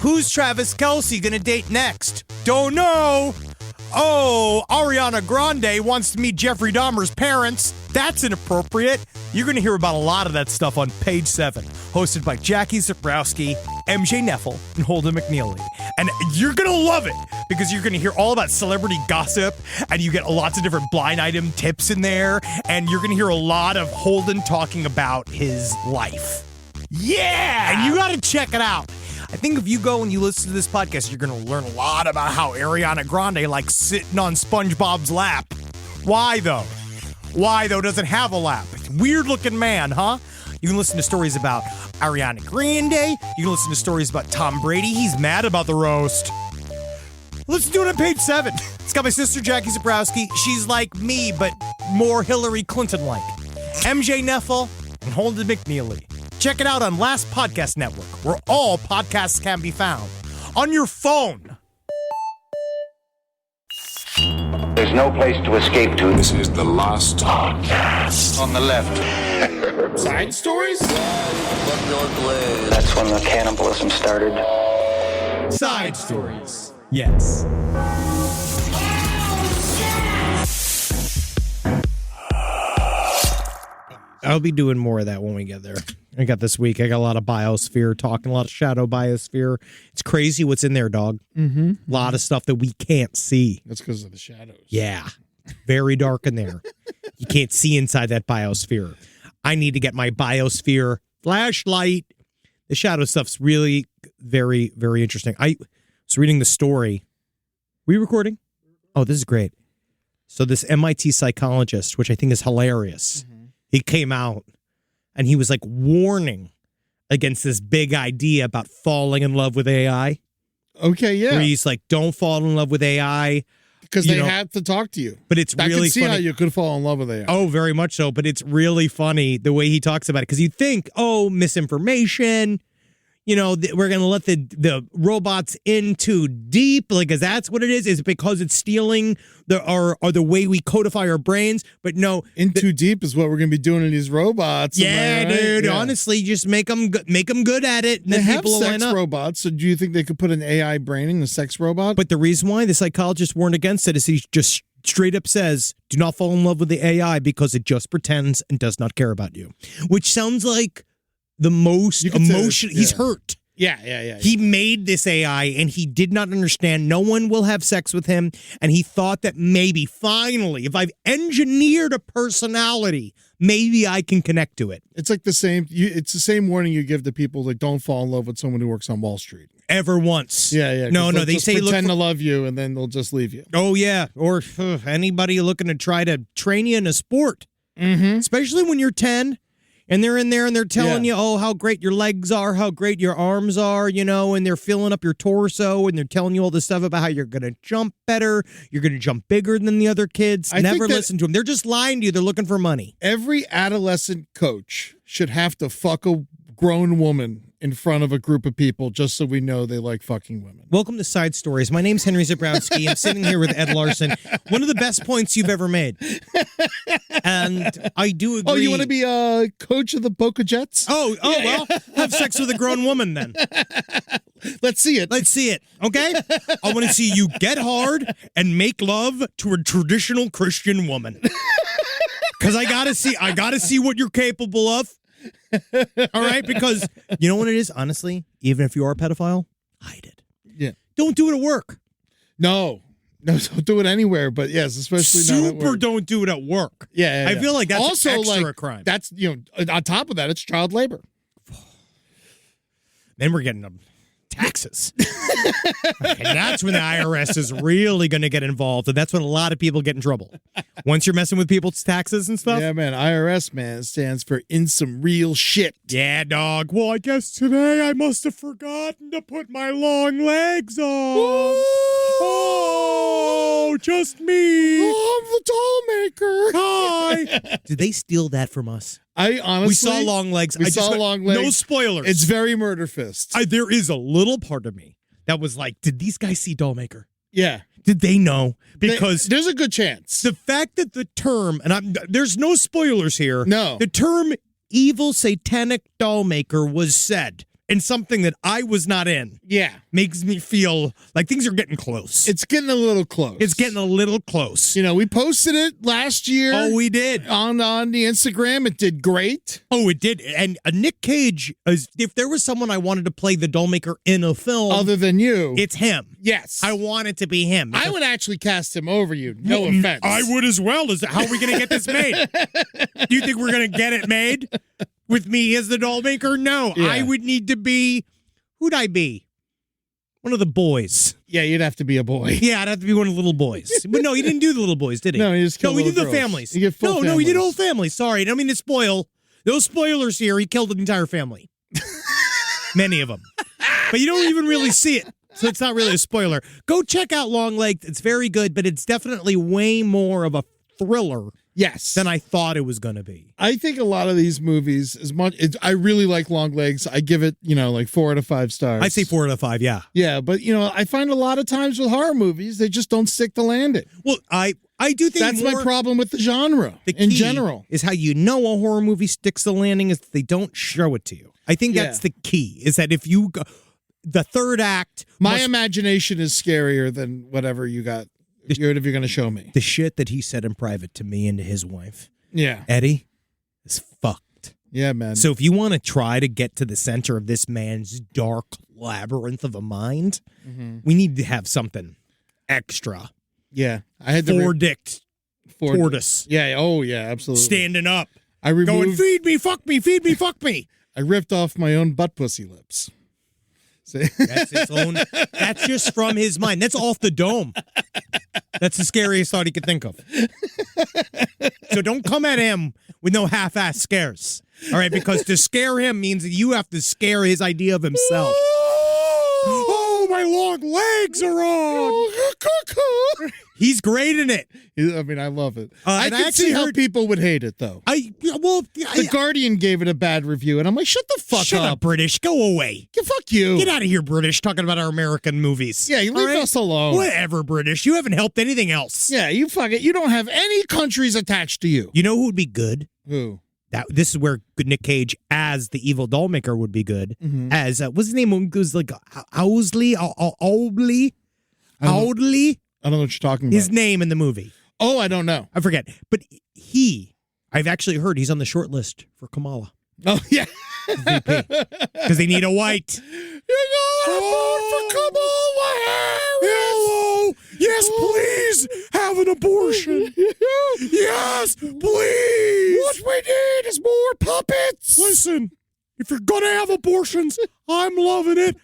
Who's Travis Kelce gonna date next? Don't know. Oh, Ariana Grande wants to meet Jeffrey Dahmer's parents. That's inappropriate. You're going to hear about a lot of that stuff on Page 7, hosted by Jackie Zabrowski, MJ Neffel, and Holden McNeely. And you're going to love it because you're going to hear all about celebrity gossip, and you get lots of different blind item tips in there, and you're going to hear a lot of Holden talking about his life. Yeah! And you got to check it out. I think if you go and you listen to this podcast, you're going to learn a lot about how Ariana Grande likes sitting on SpongeBob's lap. Why, though? Doesn't have a lap. Weird-looking man, huh? You can listen to stories about Ariana Grande. You can listen to stories about Tom Brady. He's mad about the roast. Let's do it on Page 7. It's got my sister, Jackie Zabrowski. She's like me, but more Hillary Clinton-like. MJ Neffel and Holden McNeely. Check it out on Last Podcast Network, where all podcasts can be found. On your phone. There's no place to escape to. This is the last podcast. On the left. Side stories? That's when the cannibalism started. Side stories. Yes. I'll be doing more of that when we get there. I got this week. I got a lot of biosphere talking, a lot of shadow biosphere. It's crazy what's in there, dog. Mm-hmm. A lot of stuff that we can't see. That's because of the shadows. Yeah. Very dark in there. You can't see inside that biosphere. I need to get my biosphere flashlight. The shadow stuff's really very, very interesting. I was reading the story. Were you recording? Oh, this is great. So this MIT psychologist, which I think is hilarious, he came out and he was like warning against this big idea about falling in love with AI. Okay, yeah. Where he's like, don't fall in love with AI. Because they have to talk to you. But it's really funny. I can see how you could fall in love with AI. Oh, very much so. But it's really funny the way he talks about it. Because you think, oh, misinformation. You know, we're going to let the robots in too deep, like, because that's what it is. Is it because it's stealing the way we codify our brains? But no, too deep is what we're going to be doing to these robots. Yeah, right? Dude. Yeah. Honestly, just make them good at it. And they then have people sex line up. robots. So do you think they could put an AI brain in a sex robot? But the reason why the psychologist warned against it is he just straight up says, "Do not fall in love with the AI because it just pretends and does not care about you," which sounds like the most emotion. He's hurt. Yeah. He made this AI and he did not understand no one will have sex with him. And he thought that maybe finally, if I've engineered a personality, maybe I can connect to it. It's like it's the same warning you give to people that don't fall in love with someone who works on Wall Street. Ever once. Yeah. No, they say pretend to love you and then they'll just leave you. Oh, yeah. Or anybody looking to try to train you in a sport. Mm-hmm. Especially when you're 10. And they're in there and they're telling you, oh, how great your legs are, how great your arms are, you know, and they're filling up your torso and they're telling you all this stuff about how you're going to jump better, you're going to jump bigger than the other kids. Never listen to them. They're just lying to you. They're looking for money. Every adolescent coach should have to fuck a grown woman in front of a group of people just so we know they like fucking women. Welcome to Side Stories. My name's Henry Zabrowski. I'm sitting here with Ed Larson. One of the best points you've ever made. And I do agree. Oh, you want to be a coach of the Boca Jets? Well, have sex with a grown woman then. Let's see it. Okay? I want to see you get hard and make love to a traditional Christian woman. Because I gotta see what you're capable of. All right, because you know what it is, honestly, even if you are a pedophile, hide it. Yeah. Don't do it at work. No, don't do it anywhere, but yes, especially not at work. Don't do it at work. Yeah. I feel like that's also extra crime. That's, on top of that, it's child labor. Then we're getting them taxes. And that's when the IRS is really going to get involved, and that's when a lot of people get in trouble. Once you're messing with people's taxes and stuff. Yeah, man. IRS, man, stands for in some real shit. Yeah, dog. Well, I guess today I must have forgotten to put my long legs on. Oh, just me. Oh, I'm the doll maker. Hi. Did they steal that from us? I honestly... We saw Long Legs. Long Legs. No spoilers. It's very Murder Fist. There is a little part of me that was like, did these guys see Dollmaker? Yeah. Did they know? Because there's a good chance. The fact that the term, and there's no spoilers here. No. The term evil satanic dollmaker was said in something that I was not in Yeah. makes me feel like things are getting close. It's getting a little close. It's getting a little close. You know, we posted it last year. Oh, we did. On the Instagram. It did great. Oh, it did. And Nick Cage, if there was someone I wanted to play the dollmaker in a film, Other than you. it's him. Yes. I want it to be him. I would actually cast him over you. No offense. I would as well. How are we going to get this made? Do you think we're going to get it made with me as the dollmaker? No. Yeah. I would need to be, who'd I be? One of the boys. Yeah, you'd have to be a boy. Yeah, I'd have to be one of the little boys. But no, he didn't do the little boys, did he? No, he just killed he did little the girls. families. He did full No, he did families. whole families. Sorry, I don't mean to spoil. Those spoilers here, he killed an entire family. Many of them. But you don't even really see it. So it's not really a spoiler. Go check out Longlegs. It's very good, but it's definitely way more of a thriller Yes. than I thought it was going to be. I think a lot of these movies, I really like Longlegs. I give it, like 4 out of 5 stars. I'd say 4 out of 5, yeah. Yeah, but I find a lot of times with horror movies, they just don't stick the landing. Well, I do think That's my problem with the genre the in key general. is how you know a horror movie sticks the landing is they don't show it to you. I think Yeah. that's the key, is that if you go, the third act, My imagination is scarier than whatever you got. You're going to show me. the shit that he said in private to me and to his wife, Yeah. Eddie, is fucked. Yeah, man. So if you want to try to get to the center of this man's dark labyrinth of a mind, we need to have something extra. yeah. I had to Four-dicked tortoise Yeah. Oh, yeah, absolutely. standing up, I going, removed. feed me, fuck me. I ripped off my own butt pussy lips. See? That's its own. That's just from his mind. That's off the dome. That's the scariest thought he could think of. So don't come at him with no half-ass scares. All right, because to scare him means that you have to scare his idea of himself. Oh, my long legs are on. He's great in it. I mean, I love it. And I I can actually see how heard- people would hate it, though. The Guardian gave it a bad review, and I'm like, shut the fuck Shut up. up, British. Go away. Yeah, fuck you. Get out of here, British, talking about our American movies. Yeah, you All leave right? us alone. Whatever, British. You haven't helped anything else. Yeah, you fuck it. You don't have any countries attached to you. You know who would be good? Who? This is where Nick Cage as the evil dollmaker would be good. As what's his name? It was like Owsley. I don't know what you're talking about. His name in the movie. Oh, I don't know. I forget. But I've actually heard he's on the short list for Kamala Oh, yeah. VP because they need a white. You're gonna vote for Kamala Harris. Hello. Yes, please have an abortion. Yes, please. What we need is more puppets. Listen, if you're gonna have abortions, I'm loving it.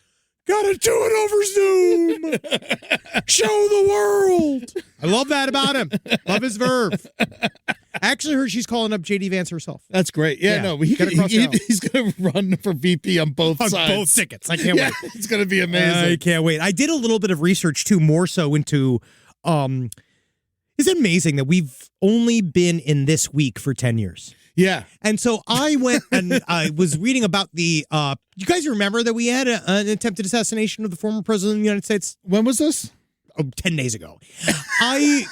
Gotta do it over Zoom. Show the world. I love that about him. Love his verve. I actually heard she's calling up JD Vance herself. That's great. Yeah, Yeah, no, gotta cross it out. he's going to run for VP on both On sides. both tickets. I can't Yeah, wait. it's going to be amazing. I can't wait. I did a little bit of research too, more so into isn't it amazing that we've only been in this week for 10 years? Yeah. And so I went and I was reading about the you guys remember that we had an attempted assassination of the former president of the United States? When was this? 10 days ago. I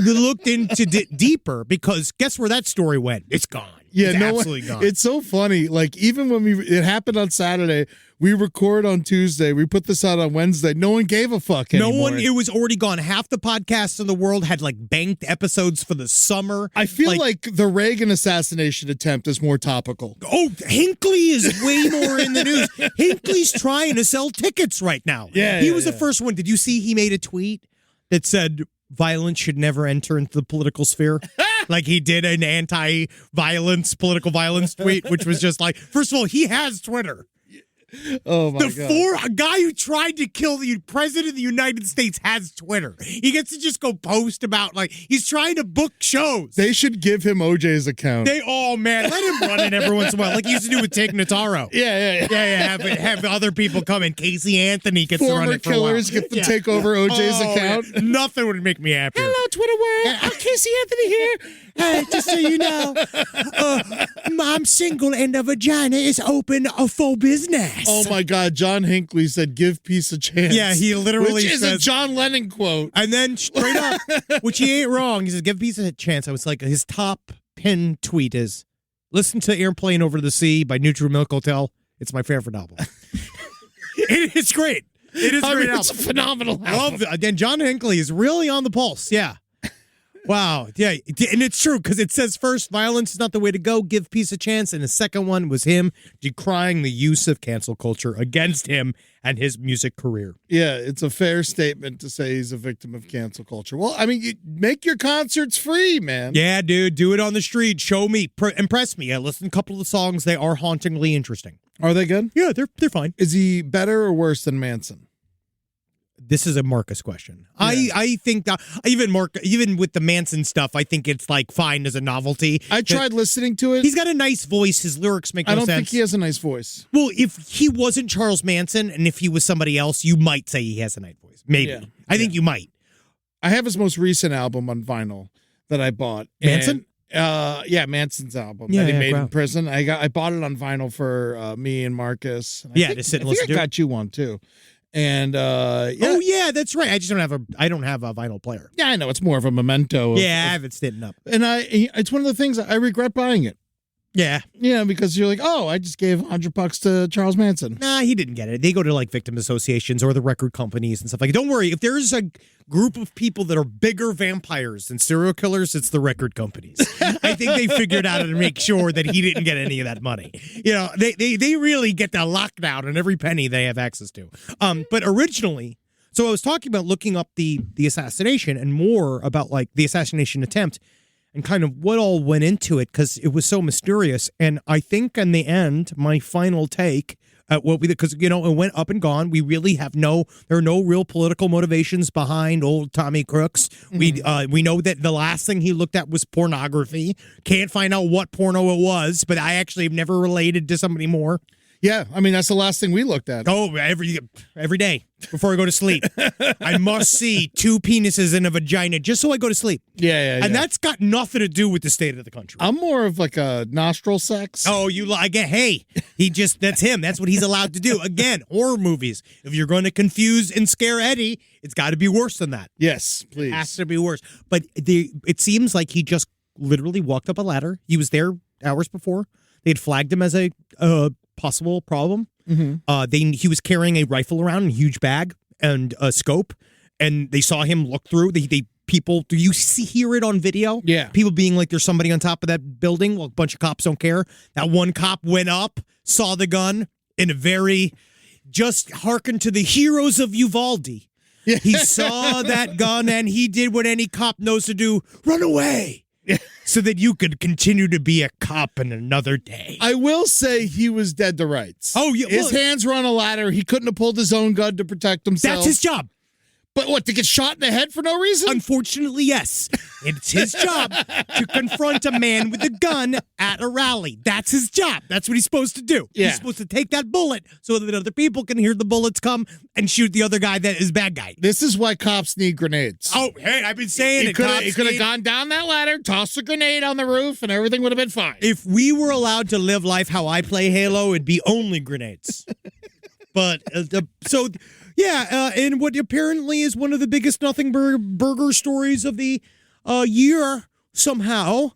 looked into it deeper because guess where that story went? It's gone. Yeah, it's no, absolutely gone. It's so funny. Like, even when it happened on Saturday, we record on Tuesday, we put this out on Wednesday. No one gave a fuck anymore. it was already gone. Half the podcasts in the world had like banked episodes for the summer. I feel like the Reagan assassination attempt is more topical. Oh, Hinckley is way more in the news. Hinckley's trying to sell tickets right now. Yeah, he yeah, was the yeah. first one. Did you see he made a tweet that said violence should never enter into the political sphere? Like he did an anti-violence, political violence tweet, which was just like, first of all, he has Twitter. Oh, my God. A guy who tried to kill the president of the United States has Twitter. He gets to just go post about, like, he's trying to book shows. They should give him OJ's account. Oh, man, let him run it every once in a while, like he used to do with Tig Notaro. Yeah. Have other people come in. Casey Anthony gets to run Former it for a while. killers get to take over OJ's account. Yeah. Nothing would make me happier. Hello, Twitter world. I'm Casey Anthony here. Hey, just so you know, I'm single and the vagina is open for business. Oh, my God. John Hinckley said, give peace a chance. Yeah, he literally Which is a says- John Lennon quote. And then straight up, which he ain't wrong, he says, give peace a chance. I was like, his top pin tweet is, listen to Airplane Over the Sea by Neutral Milk Hotel. It's my favorite album. It's great. It is a great album. It's a phenomenal album. Love it. And John Hinckley is really on the pulse. Yeah. Wow. Yeah. And it's true because it says first, violence is not the way to go. Give peace a chance. And the second one was him decrying the use of cancel culture against him and his music career. Yeah, it's a fair statement to say he's a victim of cancel culture. Well, I mean, you make your concerts free, man. Yeah, dude. Do it on the street. Show me. Impress me. I listened to a couple of the songs. They are hauntingly interesting. Are they good? Yeah, they're fine. Is he better or worse than Manson? This is a Marcus question. Yeah. I think that even with the Manson stuff, I think it's like fine as a novelty. I tried listening to it. He's got a nice voice. His lyrics make no sense. I don't think he has a nice voice. Well, if he wasn't Charles Manson and if he was somebody else, you might say he has a nice voice. Maybe. Yeah. I think you might. I have his most recent album on vinyl that I bought. Manson? Yeah, Manson's album Yeah, that he yeah, made wow. in prison. I bought it on vinyl for me and Marcus. And Yeah, to sit and listen to I it. got you one too. And yeah. Oh yeah, that's right. I just don't have a vinyl player. Yeah, I know it's more of a memento. Yeah, I have it sitting up. And it's one of the things I regret buying it. Yeah. Yeah, because you're like, oh, I just gave $100 to Charles Manson. Nah, he didn't get it. They go to like victim associations or the record companies and stuff like that. Don't worry. If there's a group of people that are bigger vampires than serial killers, it's the record companies. I think they figured out how to make sure that he didn't get any of that money. You know, they really get the lockdown on every penny they have access to. But originally, so I was talking about looking up the assassination and more about like the assassination attempt and kind of what all went into it because it was so mysterious. And I think in the end, my final take at what we did, because, you know, it went up and gone. We really have there are no real political motivations behind old Tommy Crooks. Mm-hmm. We know that the last thing he looked at was pornography. Can't find out what porno it was, but I actually have never related to somebody more. Yeah, I mean, that's the last thing we looked at. Oh, every day before I go to sleep. I must see 2 penises and a vagina just so I go to sleep. Yeah. And that's got nothing to do with the state of the country. I'm more of like a nostril sex. Oh, again, hey, that's him. That's what he's allowed to do. Again, horror movies. If you're going to confuse and scare Eddie, it's got to be worse than that. Yes, please. It has to be worse. But it seems like he just literally walked up a ladder. He was there hours before. They'd flagged him as a possible problem. Mm-hmm. He was carrying a rifle around in a huge bag and a scope, and they saw him look through. People, do you hear it on video? Yeah. People being like, there's somebody on top of that building. Well, a bunch of cops don't care. That one cop went up, saw the gun in a very, just hearken to the heroes of Uvalde. Yeah. He saw that gun and he did what any cop knows to do, run away. So that you could continue to be a cop in another day. I will say he was dead to rights. Oh, yeah. His hands were on a ladder. He couldn't have pulled his own gun to protect himself. That's his job. But what, to get shot in the head for no reason? Unfortunately, yes. It's his job to confront a man with a gun at a rally. That's his job. That's what he's supposed to do. Yeah. He's supposed to take that bullet so that other people can hear the bullets come and shoot the other guy that is bad guy. This is why cops need grenades. Oh, hey, I've been saying He could have gone down that ladder, tossed a grenade on the roof, and everything would have been fine. If we were allowed to live life how I play Halo, it'd be only grenades. But and what apparently is one of the biggest nothing burger stories of the year somehow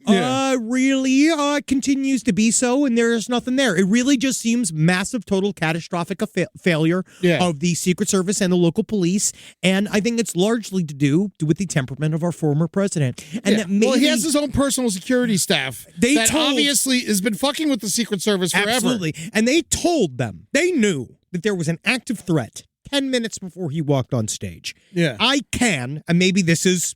really continues to be so, and there's nothing there. It really just seems massive, total, catastrophic failure of the Secret Service and the local police, and I think it's largely to do with the temperament of our former president. And that maybe, he has his own personal security staff that obviously has been fucking with the Secret Service forever. Absolutely, and they knew that there was an active threat 10 minutes before he walked on stage. Yeah. And maybe this is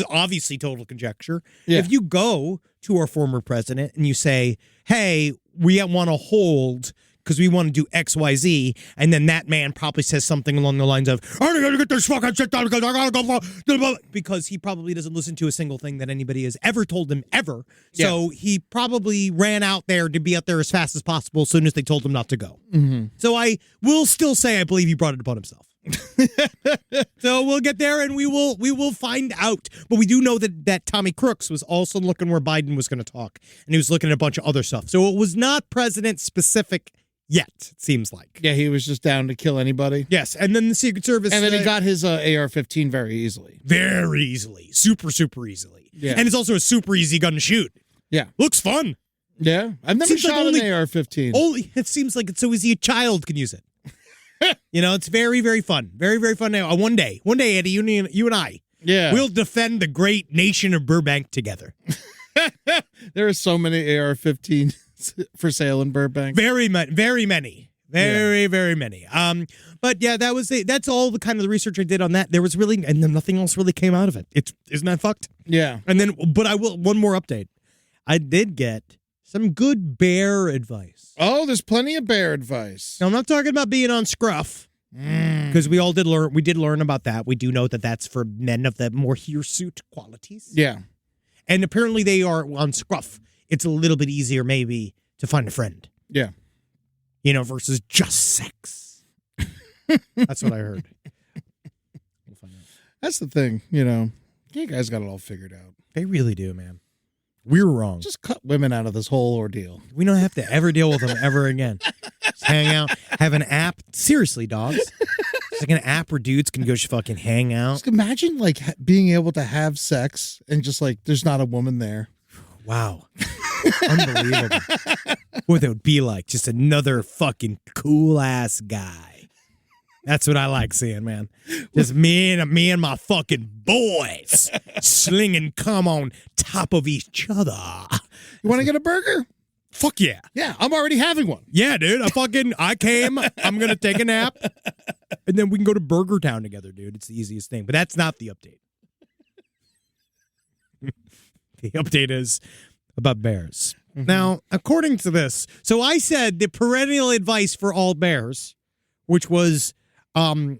obviously total conjecture. Yeah. If you go to our former president and you say, hey, we want to hold because we want to do X, Y, Z, and then that man probably says something along the lines of, I gotta get this fucking shit done because I gotta go, because he probably doesn't listen to a single thing that anybody has ever told him ever. So he probably ran out there to be out there as fast as possible as soon as they told him not to go. Mm-hmm. So I will still say I believe he brought it upon himself. So we'll get there and we will find out. But we do know that Tommy Crooks was also looking where Biden was going to talk, and he was looking at a bunch of other stuff. So it was not president specific yet, it seems like. Yeah, he was just down to kill anybody. Yes, and then the Secret Service... And then he got his AR-15 very easily. Very easily. Super, super easily. Yeah. And it's also a super easy gun to shoot. Yeah. Looks fun. Yeah. I've never shot an AR-15. It seems like it's so easy a child can use it. It's very, very fun. Very, very fun. One day, Eddie, you and I, we'll defend the great nation of Burbank together. There are so many AR-15s for sale in Burbank. Very many. Very, very many. But yeah, that's all the kind of the research I did on that. There was really, and then nothing else really came out of it. Isn't that fucked? Yeah. And then, but I will, one more update. I did get some good bear advice. Oh, there's plenty of bear advice. Now, I'm not talking about being on Scruff, because we did learn about that. We do know that that's for men of the more hirsute qualities. Yeah. And apparently they are on Scruff. It's a little bit easier maybe to find a friend. Yeah. Versus just sex. That's what I heard. We'll find out. That's the thing, you guys got it all figured out. They really do, man. We were wrong. Just cut women out of this whole ordeal. We don't have to ever deal with them ever again. Just hang out, have an app. Seriously, dogs. It's like an app where dudes can go just fucking hang out. Just imagine being able to have sex and just there's not a woman there. Wow. Unbelievable. What that would be like. Just another fucking cool ass guy. That's what I like seeing, man. Just me and my fucking boys slinging cum on top of each other. You want to get a burger? Fuck yeah. Yeah, I'm already having one. Yeah, dude. I came. I'm going to take a nap. And then we can go to Burger Town together, dude. It's the easiest thing. But that's not the update. The update is about bears. Mm-hmm. Now, according to this, so I said the perennial advice for all bears, which was brown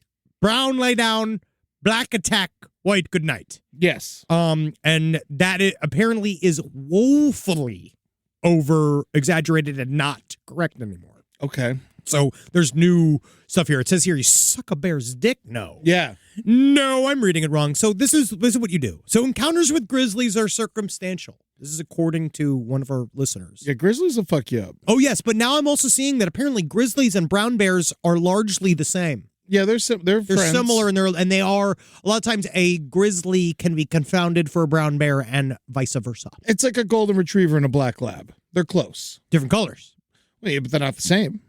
lay down, black attack, white good night. Yes. And that it apparently is woefully over exaggerated and not correct anymore. Okay. So there's new stuff here. It says here, you suck a bear's dick? No. Yeah. No, I'm reading it wrong. So this is what you do. So encounters with grizzlies are circumstantial. This is according to one of our listeners. Yeah, grizzlies will fuck you up. Oh, yes. But now I'm also seeing that apparently grizzlies and brown bears are largely the same. Yeah, they're friends. Similar, and they are, a lot of times a grizzly can be confounded for a brown bear and vice versa. It's like a golden retriever and a black lab. They're close. Different colors. Well, yeah, but they're not the same.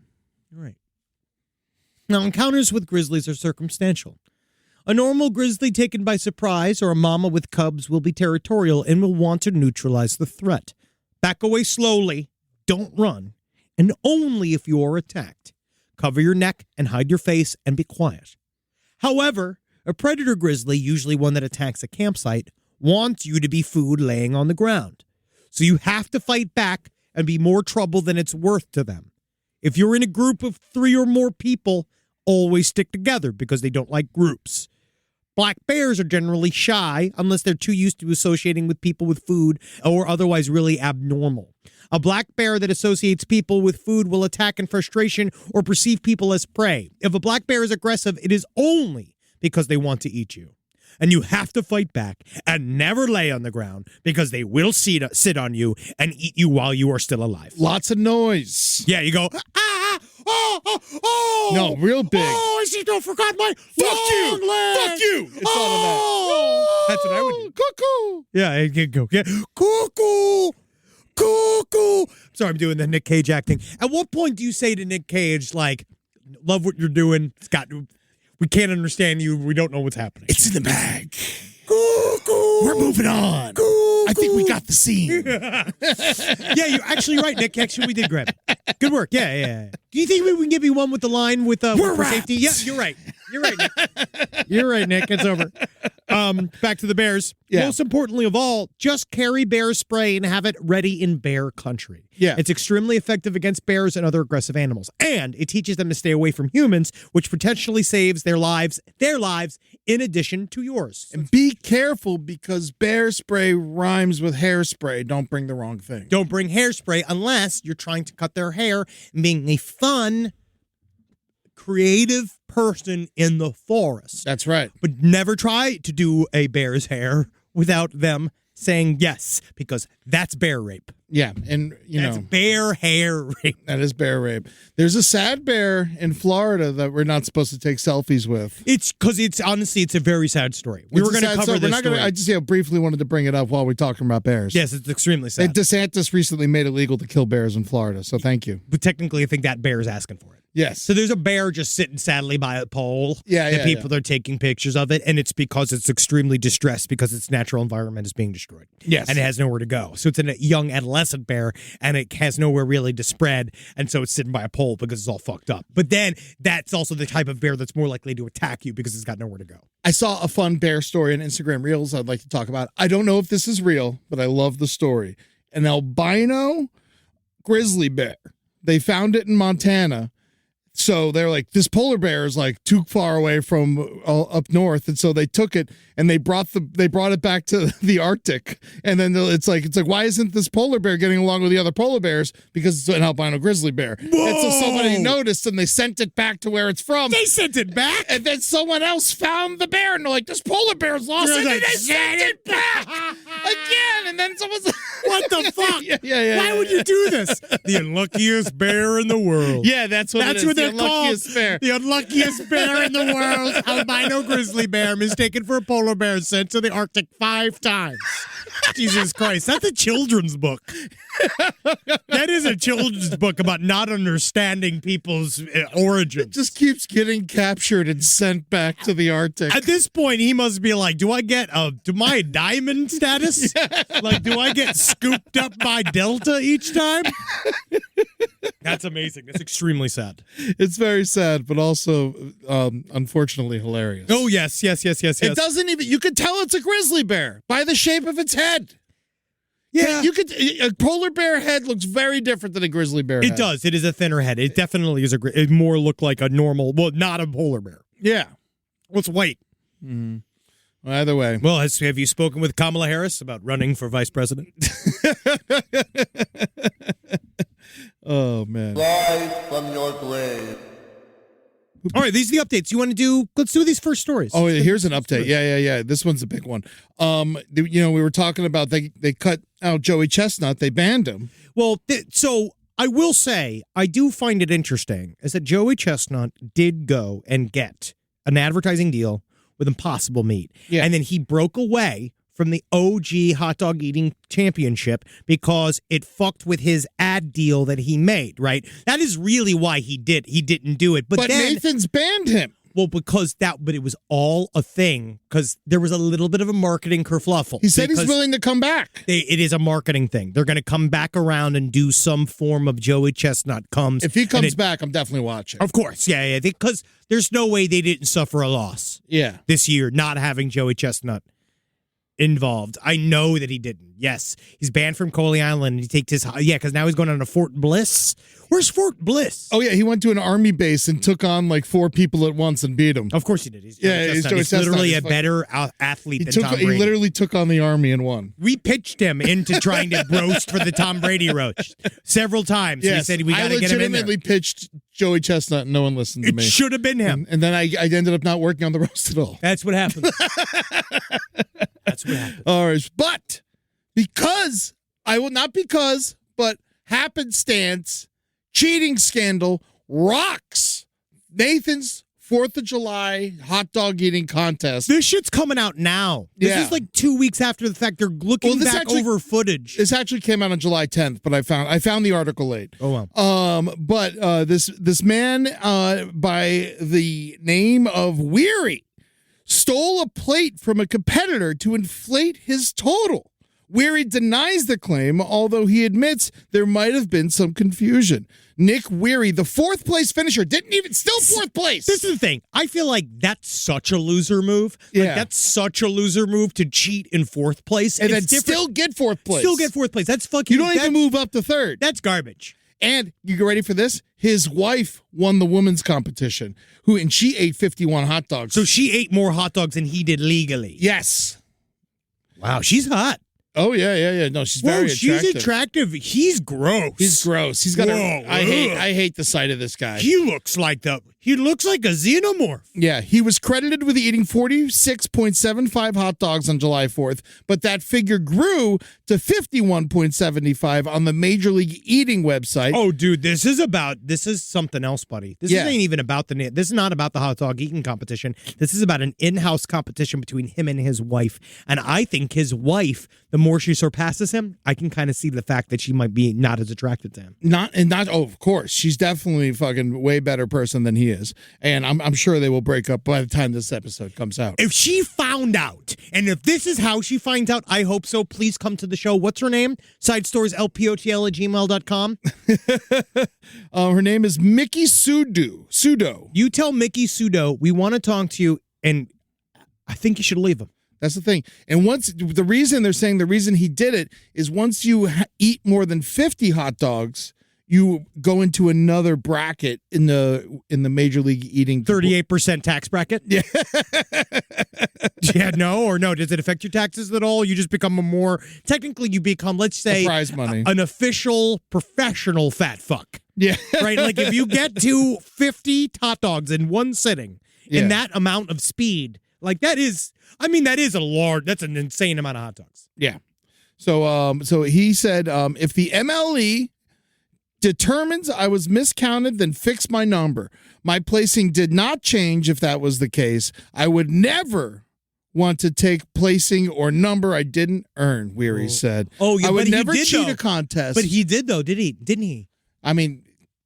You're right. Now, encounters with grizzlies are circumstantial. A normal grizzly taken by surprise or a mama with cubs will be territorial and will want to neutralize the threat. Back away slowly, don't run, and only if you are attacked. Cover your neck and hide your face and be quiet. However, a predator grizzly, usually one that attacks a campsite, wants you to be food laying on the ground. So you have to fight back and be more trouble than it's worth to them. If you're in a group of 3 or more people, always stick together because they don't like groups. Black bears are generally shy unless they're too used to associating with people with food or otherwise really abnormal. A black bear that associates people with food will attack in frustration or perceive people as prey. If a black bear is aggressive, it is only because they want to eat you. And you have to fight back and never lay on the ground because they will sit on you and eat you while you are still alive. Lots of noise. Yeah, you go, oh. No, real big. Oh, I forgot my Fuck you. It's oh. That's what I would do. Cuckoo. Yeah, it can go. Yeah. Cuckoo. Cuckoo. Sorry, I'm doing the Nick Cage acting. At what point do you say to Nick Cage, love what you're doing, Scott? We can't understand you. We don't know what's happening. It's in the bag. Cuckoo. We're moving on. Cuckoo. I think we got the scene. Yeah, you're actually right, Nick. Actually, we did grab it. Good work. Yeah. Do you think we can give you one with the line with for safety? Yeah, you're right. Nick. You're right, Nick. It's over. Back to the bears. Yeah. Most importantly of all, just carry bear spray and have it ready in bear country. Yeah. It's extremely effective against bears and other aggressive animals. And it teaches them to stay away from humans, which potentially saves their lives in addition to yours. And be careful because bear spray rhymes with hairspray. Don't bring the wrong thing. Don't bring hairspray unless you're trying to cut their hair and being a fun, creative person in the forest. That's right. But never try to do a bear's hair without them saying yes, because that's bear rape. Yeah, and that's bear hair rape. That is bear rape. There's a sad bear in Florida that we're not supposed to take selfies with. It's because it's a very sad story. We were going to cover this story. I just briefly wanted to bring it up while we're talking about bears. Yes, it's extremely sad. DeSantis recently made it legal to kill bears in Florida, so thank you. But technically, I think that bear is asking for it. Yes. So there's a bear just sitting sadly by a pole. Yeah, and people are taking pictures of it, and it's because it's extremely distressed because its natural environment is being destroyed. Yes. And it has nowhere to go. So it's a young adolescent bear, and it has nowhere really to spread, and so it's sitting by a pole because it's all fucked up. But then that's also the type of bear that's more likely to attack you because it's got nowhere to go. I saw a fun bear story on Instagram Reels I'd like to talk about. I don't know if this is real, but I love the story. An albino grizzly bear. They found it in Montana. So they're like, this polar bear is like too far away from up north, and so they took it and they brought it back to the Arctic, and then it's like why isn't this polar bear getting along with the other polar bears? Because it's an albino grizzly bear. Whoa! And so somebody noticed and they sent it back to where it's from. They sent it back, and then someone else found the bear and they're like, this polar bear's lost, and then they sent it back again. And then someone's like, what the fuck? Yeah. Why would you do this? The unluckiest bear in the world. Yeah, that's what they're the unluckiest called. bear. The unluckiest bear in the world. Albino grizzly bear mistaken for a polar bear sent to the Arctic 5 times. Jesus Christ, that's a children's book. That is a children's book about not understanding people's origins. It just keeps getting captured and sent back to the Arctic. At this point, he must be like, do I get my diamond status? Yeah. Like, do I get scooped up by Delta each time? That's amazing. That's extremely sad. It's very sad, but also, unfortunately, hilarious. Oh, yes. It doesn't even, you could tell it's a grizzly bear by the shape of its head. Yeah. A polar bear head looks very different than a grizzly bear head. It does. It is a thinner head. It definitely is it more look like a normal, well, not a polar bear. Yeah. Well, it's white. Mm-hmm. Well, either way. Well, have you spoken with Kamala Harris about running for vice president? Oh, man. Rise from your grave. All right, these are the updates. Let's do these first stories. Oh, here's an update. Yeah. This one's a big one. We were talking about they cut out Joey Chestnut. They banned him. Well, so I will say, I do find it interesting is that Joey Chestnut did go and get an advertising deal with Impossible Meat. Yeah. And then he broke away from the OG hot dog eating championship because it fucked with his ad deal that he made, right? That is really why he didn't do it. But then, Nathan's banned him. Well, but it was all a thing because there was a little bit of a marketing kerfluffle. He said he's willing to come back. It is a marketing thing. They're going to come back around and do some form of Joey Chestnut comes. If he comes back, I'm definitely watching. Of course, yeah, because there's no way they didn't suffer a loss. Yeah. This year, not having Joey Chestnut involved. I know that he didn't. Yes, he's banned from Coley Island. And he takes his because now he's going on to Fort Bliss. Where's Fort Bliss? Oh yeah, he went to an army base and took on like 4 people at once and beat them. Of course he did. He's Joey Chestnut. literally a better athlete than Tom Brady. He literally took on the army and won. We pitched him into trying to roast for the Tom Brady roast several times. Yes, we said we got to get him in there. I legitimately pitched Joey Chestnut and no one listened to me. It should have been him. And then I ended up not working on the roast at all. That's what happened. That's what happened. All right, but but happenstance, cheating scandal rocks Nathan's 4th of July hot dog eating contest. This shit's coming out now. This is like 2 weeks after the fact. They're looking back over footage. This actually came out on July 10th, but I found the article late. Oh wow. But this man by the name of Weary stole a plate from a competitor to inflate his total. Weary denies the claim, although he admits there might have been some confusion. Nick Weary, the 4th place finisher, still 4th place. This is the thing. I feel like that's such a loser move. Like, that's such a loser move to cheat in 4th place. And then still get 4th place. Still get 4th place. That's fucking... You don't even move up to 3rd. That's garbage. And you get ready for this? His wife won the women's competition, and she ate 51 hot dogs. So she ate more hot dogs than he did legally. Yes. Wow, she's hot. Oh, yeah. No, she's very attractive. She's attractive. He's gross. He's gross. He's got I hate the sight of this guy. He looks like He looks like a xenomorph. Yeah, he was credited with eating 46.75 hot dogs on July 4th, but that figure grew to 51.75 on the Major League Eating website. Oh, dude, this is something else, buddy. This ain't even about this is not about the hot dog eating competition. This is about an in-house competition between him and his wife. And I think his wife, the more she surpasses him, I can kind of see the fact that she might be not as attracted to him. Of course, she's definitely a fucking way better person than he is. And I'm sure they will break up by the time this episode comes out. If she found out, and if this is how she finds out, I hope so. Please come to the show. What's her name? sidestorieslpotl@gmail.com. Her name is Mickey Sudo. You tell Mickey Sudo we want to talk to you, and I think you should leave him. That's the thing. And the reason he did it is once you eat more than 50 hot dogs, you go into another bracket in the Major League Eating 38% tax bracket. Yeah. Yeah, no. Does it affect your taxes at all? You just become technically you become, let's say, prize money. An official professional fat fuck. Yeah. Right? Like if you get to 50 hot dogs in one sitting in that amount of speed, like that's an insane amount of hot dogs. Yeah. So he said, if the MLE determines I was miscounted, then fix my number. My placing did not change if that was the case. I would never want to take placing or number I didn't earn, Weary said. Oh, yeah, I would but never he did, cheat though. a contest. But he did, though, didn't he? I mean,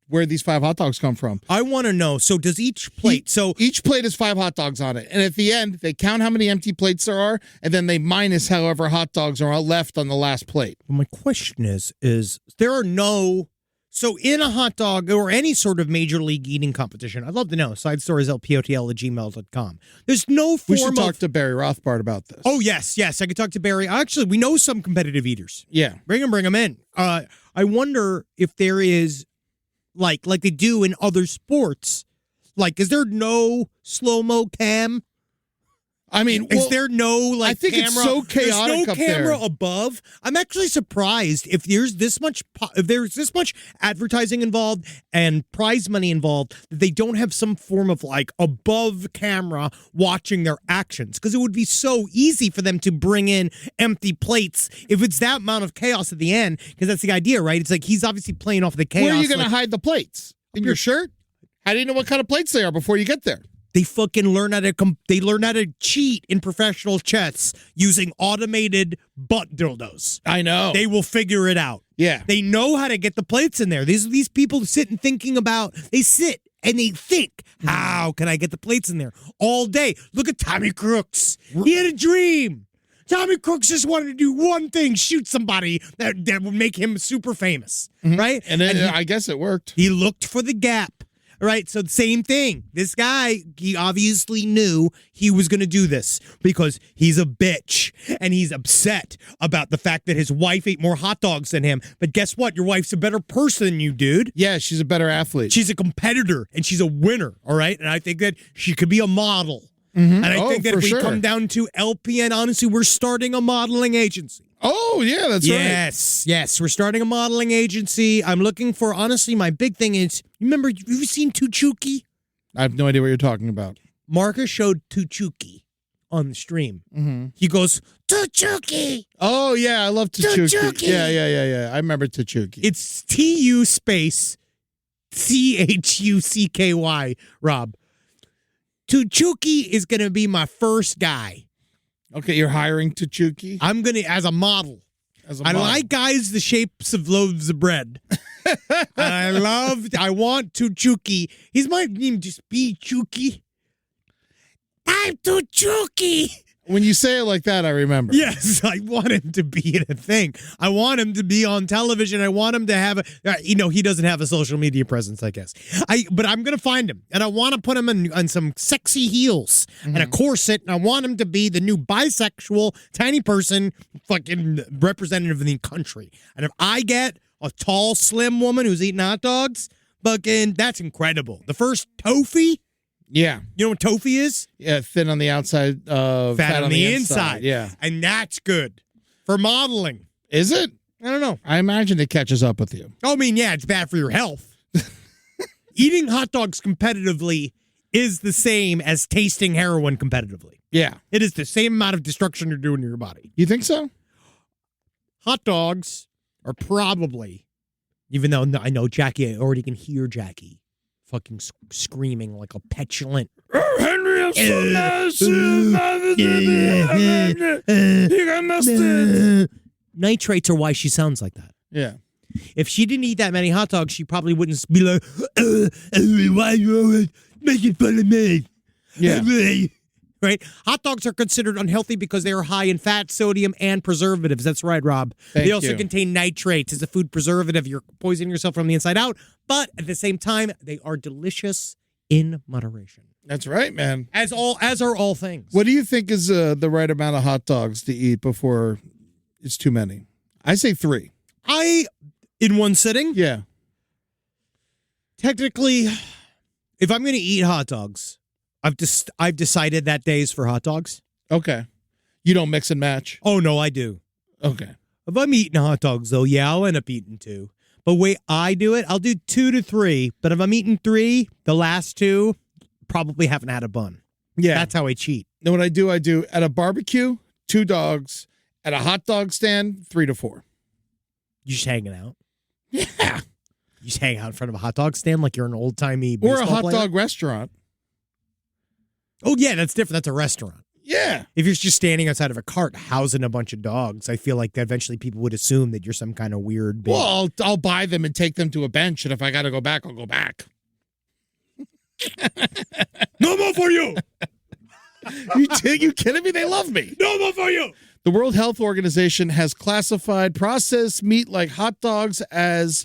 where these 5 hot dogs come from. I want to know. So does each plate... Each plate has 5 hot dogs on it. And at the end, they count how many empty plates there are, and then they minus however hot dogs are left on the last plate. Well, my question is there are no... So in a hot dog or any sort of Major League Eating competition, I'd love to know. sidestorieslpotl@gmail.com. There's no form we should talk to Barry Rothbart about this. Oh, yes. I could talk to Barry. Actually, we know some competitive eaters. Yeah. Bring them in. I wonder if there is, like they do in other sports, like, is there no slow-mo cam? I mean, is there no I think camera? It's so chaotic There's no camera above. I'm actually surprised if there's this much advertising involved and prize money involved that they don't have some form of above camera watching their actions, because it would be so easy for them to bring in empty plates if it's that amount of chaos at the end, because that's the idea, right? It's like he's obviously playing off the chaos. Where are you going to hide the plates? In your shirt? How do you know what kind of plates they are before you get there? They fucking learn how to cheat in professional chess using automated butt dildos. I know. They will figure it out. Yeah. They know how to get the plates in there. These people sit and they sit and they think, how can I get the plates in there all day? Look at Tommy Crooks. He had a dream. Tommy Crooks just wanted to do one thing, shoot somebody that would make him super famous, right? And I guess it worked. He looked for the gap. Right, so the same thing. This guy, he obviously knew he was going to do this because he's a bitch and he's upset about the fact that his wife ate more hot dogs than him. But guess what? Your wife's a better person than you, dude. Yeah, she's a better athlete. She's a competitor and she's a winner, all right? And I think that she could be a model. And I think that if we come down to LPN, honestly, we're starting a modeling agency. Oh, yeah, that's right. Yes, we're starting a modeling agency. I'm looking for, honestly, my big thing is, remember, have you seen Tuchuki? I have no idea what you're talking about. Marcus showed Tuchuki on the stream. Mm-hmm. He goes, Tuchuki! Oh, yeah, I love Tuchuki. Tuchuki! Yeah. I remember Tuchuki. It's TU space CHUCKY, Rob. Tuchuki is going to be my first guy. Okay, you're hiring Tuchuki? I'm going to, as a model. I like guys the shapes of loaves of bread. I want Tuchuki. His might name just be Chuki. I'm Tuchuki. When you say it like that, I remember. Yes, I want him to be in a thing. I want him to be on television. I want him to have he doesn't have a social media presence, I guess. But I'm going to find him, and I want to put him on some sexy heels and a corset, and I want him to be the new bisexual, tiny person, fucking representative of the country. And if I get a tall, slim woman who's eating hot dogs, fucking, that's incredible. The first Tofi. Yeah. You know what tofu is? Yeah, thin on the outside, fat on the inside. Yeah. And that's good for modeling. Is it? I don't know. I imagine it catches up with you. I mean, yeah, it's bad for your health. Eating hot dogs competitively is the same as tasting heroin competitively. Yeah. It is the same amount of destruction you're doing to your body. You think so? Hot dogs are probably, even though I know Jackie, I already can hear Jackie fucking screaming like a petulant. Henry, I'm so massive. You got mustard. Nitrates are why she sounds like that. Yeah. If she didn't eat that many hot dogs, she probably wouldn't be like, why are you always making fun of me? Yeah. Right? Hot dogs are considered unhealthy because they are high in fat, sodium, and preservatives. That's right, Rob. Thank they also you. contain nitrates as a food preservative. You're poisoning yourself from the inside out. But at the same time, they are delicious in moderation. That's right, man. As are all things. What do you think is the right amount of hot dogs to eat before it's too many? I say 3. In one sitting? Yeah. Technically, if I'm going to eat hot dogs, I've decided that day's for hot dogs. Okay. You don't mix and match? Oh, no, I do. Okay. If I'm eating hot dogs, though, yeah, I'll end up eating 2. But way I do it, I'll do 2 to 3. But if I'm eating 3, the last 2 probably haven't had a bun. Yeah. That's how I cheat. Know what I do? I do at a barbecue, 2 dogs. At a hot dog stand, 3 to 4. You just hanging out. Yeah. You just hang out in front of a hot dog stand like you're an old-timey Or a baseball hot player? dog restaurant. Oh, yeah, that's different. That's a restaurant. Yeah. If you're just standing outside of a cart housing a bunch of dogs, I feel like that eventually people would assume that you're some kind of weird. Big... Well, I'll buy them and take them to a bench, and if I got to go back, I'll go back. No more for you. You kidding me? They love me. No more for you. The World Health Organization has classified processed meat like hot dogs as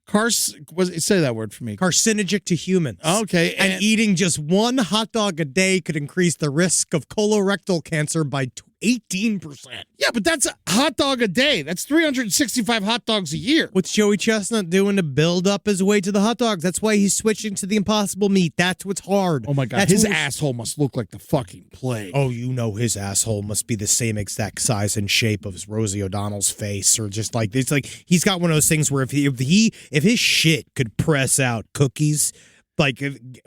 say that word for me. Carcinogenic to humans. Okay. And eating just one hot dog a day could increase the risk of colorectal cancer by 18%. Yeah, but that's a hot dog a day. That's 365 hot dogs a year. What's Joey Chestnut doing to build up his way to the hot dogs? That's why he's switching to the impossible meat. That's what's hard. Oh, my God. That's His what was- asshole must look like the fucking plague. Oh, you know his asshole must be the same exact size and shape of Rosie O'Donnell's face, or just like it's like he's got one of those things where if his shit could press out cookies like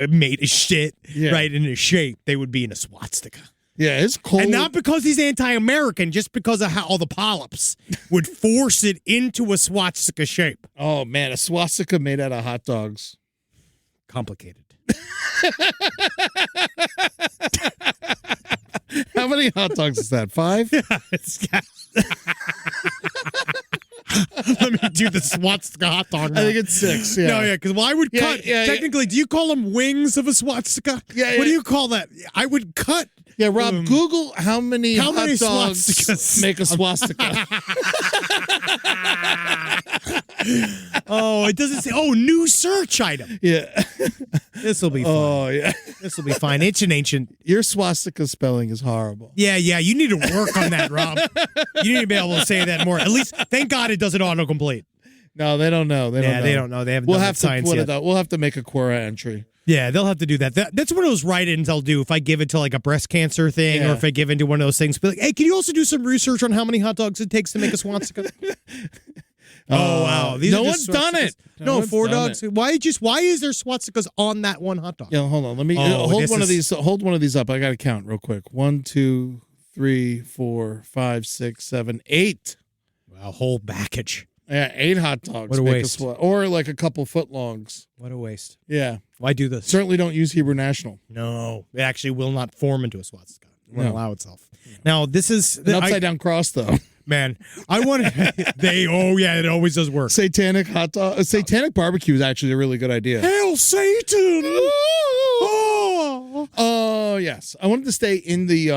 made of shit right in his shape, they would be in a swastika. Yeah, it's cold. And not because he's anti-American, just because of how all the polyps would force it into a swastika shape. Oh, man, a swastika made out of hot dogs. Complicated. How many hot dogs is that? 5? Let me do the swastika hot dog now. I think it's 6. Yeah. No, yeah, because I would cut. Technically, do you call them wings of a swastika? Yeah, What do you call that? I would cut. Yeah, Rob, Google how many hot dogs swastikas make a swastika. Oh, it doesn't say. Oh, new search item. Yeah. This will be fine. Oh, yeah. This will be fine. It's an ancient. Your swastika spelling is horrible. Yeah. You need to work on that, Rob. You need to be able to say that more. At least, thank God it doesn't autocomplete. No, they don't know. They don't know. They haven't We'll done have that to science put yet. it out. We'll have to make a Quora entry. Yeah, they'll have to do that. That's one of those write-ins I'll do if I give it to like a breast cancer thing or if I give into one of those things. Be like, hey, can you also do some research on how many hot dogs it takes to make a swastika? Oh, wow. These no are one's just done swastikas. it. No, one's 4 done dogs. it. Why is there swastikas on that one hot dog? Yeah, hold on. Let me hold one of these. Hold one of these up. I got to count real quick. 1, 2, 3, 4, 5, 6, 7, 8. A whole package. Yeah, 8 hot dogs. What a waste. Or like a couple footlongs. What a waste. Yeah. Why do this? Certainly don't use Hebrew National. No, it actually will not form into a swastika. It won't No. allow itself. Now, this is... An upside down cross, though. Man, I want to... it always does work. Satanic hot dog. Satanic barbecue is actually a really good idea. Hail Satan! Oh, yes. I wanted to stay in the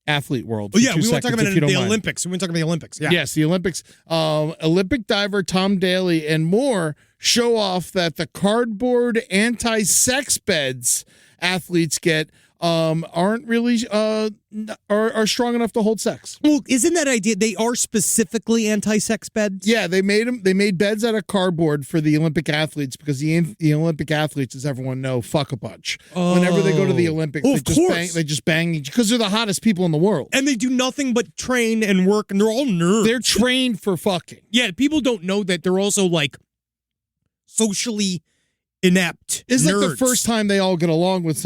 athlete world. Oh, yeah, for 2 we want to talk seconds, about if you don't the mind. Olympics. We want to talk about the Olympics. Yeah. Yes, the Olympics. Olympic diver Tom Daly and more show off that the cardboard anti-sex beds athletes get aren't really are strong enough to hold sex. Well, isn't that idea? They are specifically anti-sex beds. Yeah, they made beds out of cardboard for the Olympic athletes because the Olympic athletes, as everyone know, fuck a bunch. Whenever they go to the Olympics, they just bang because they're the hottest people in the world. And they do nothing but train and work, and they're all nerds. They're trained for fucking. Yeah, people don't know that they're also like socially inept It's like the nerds. first time they all get along with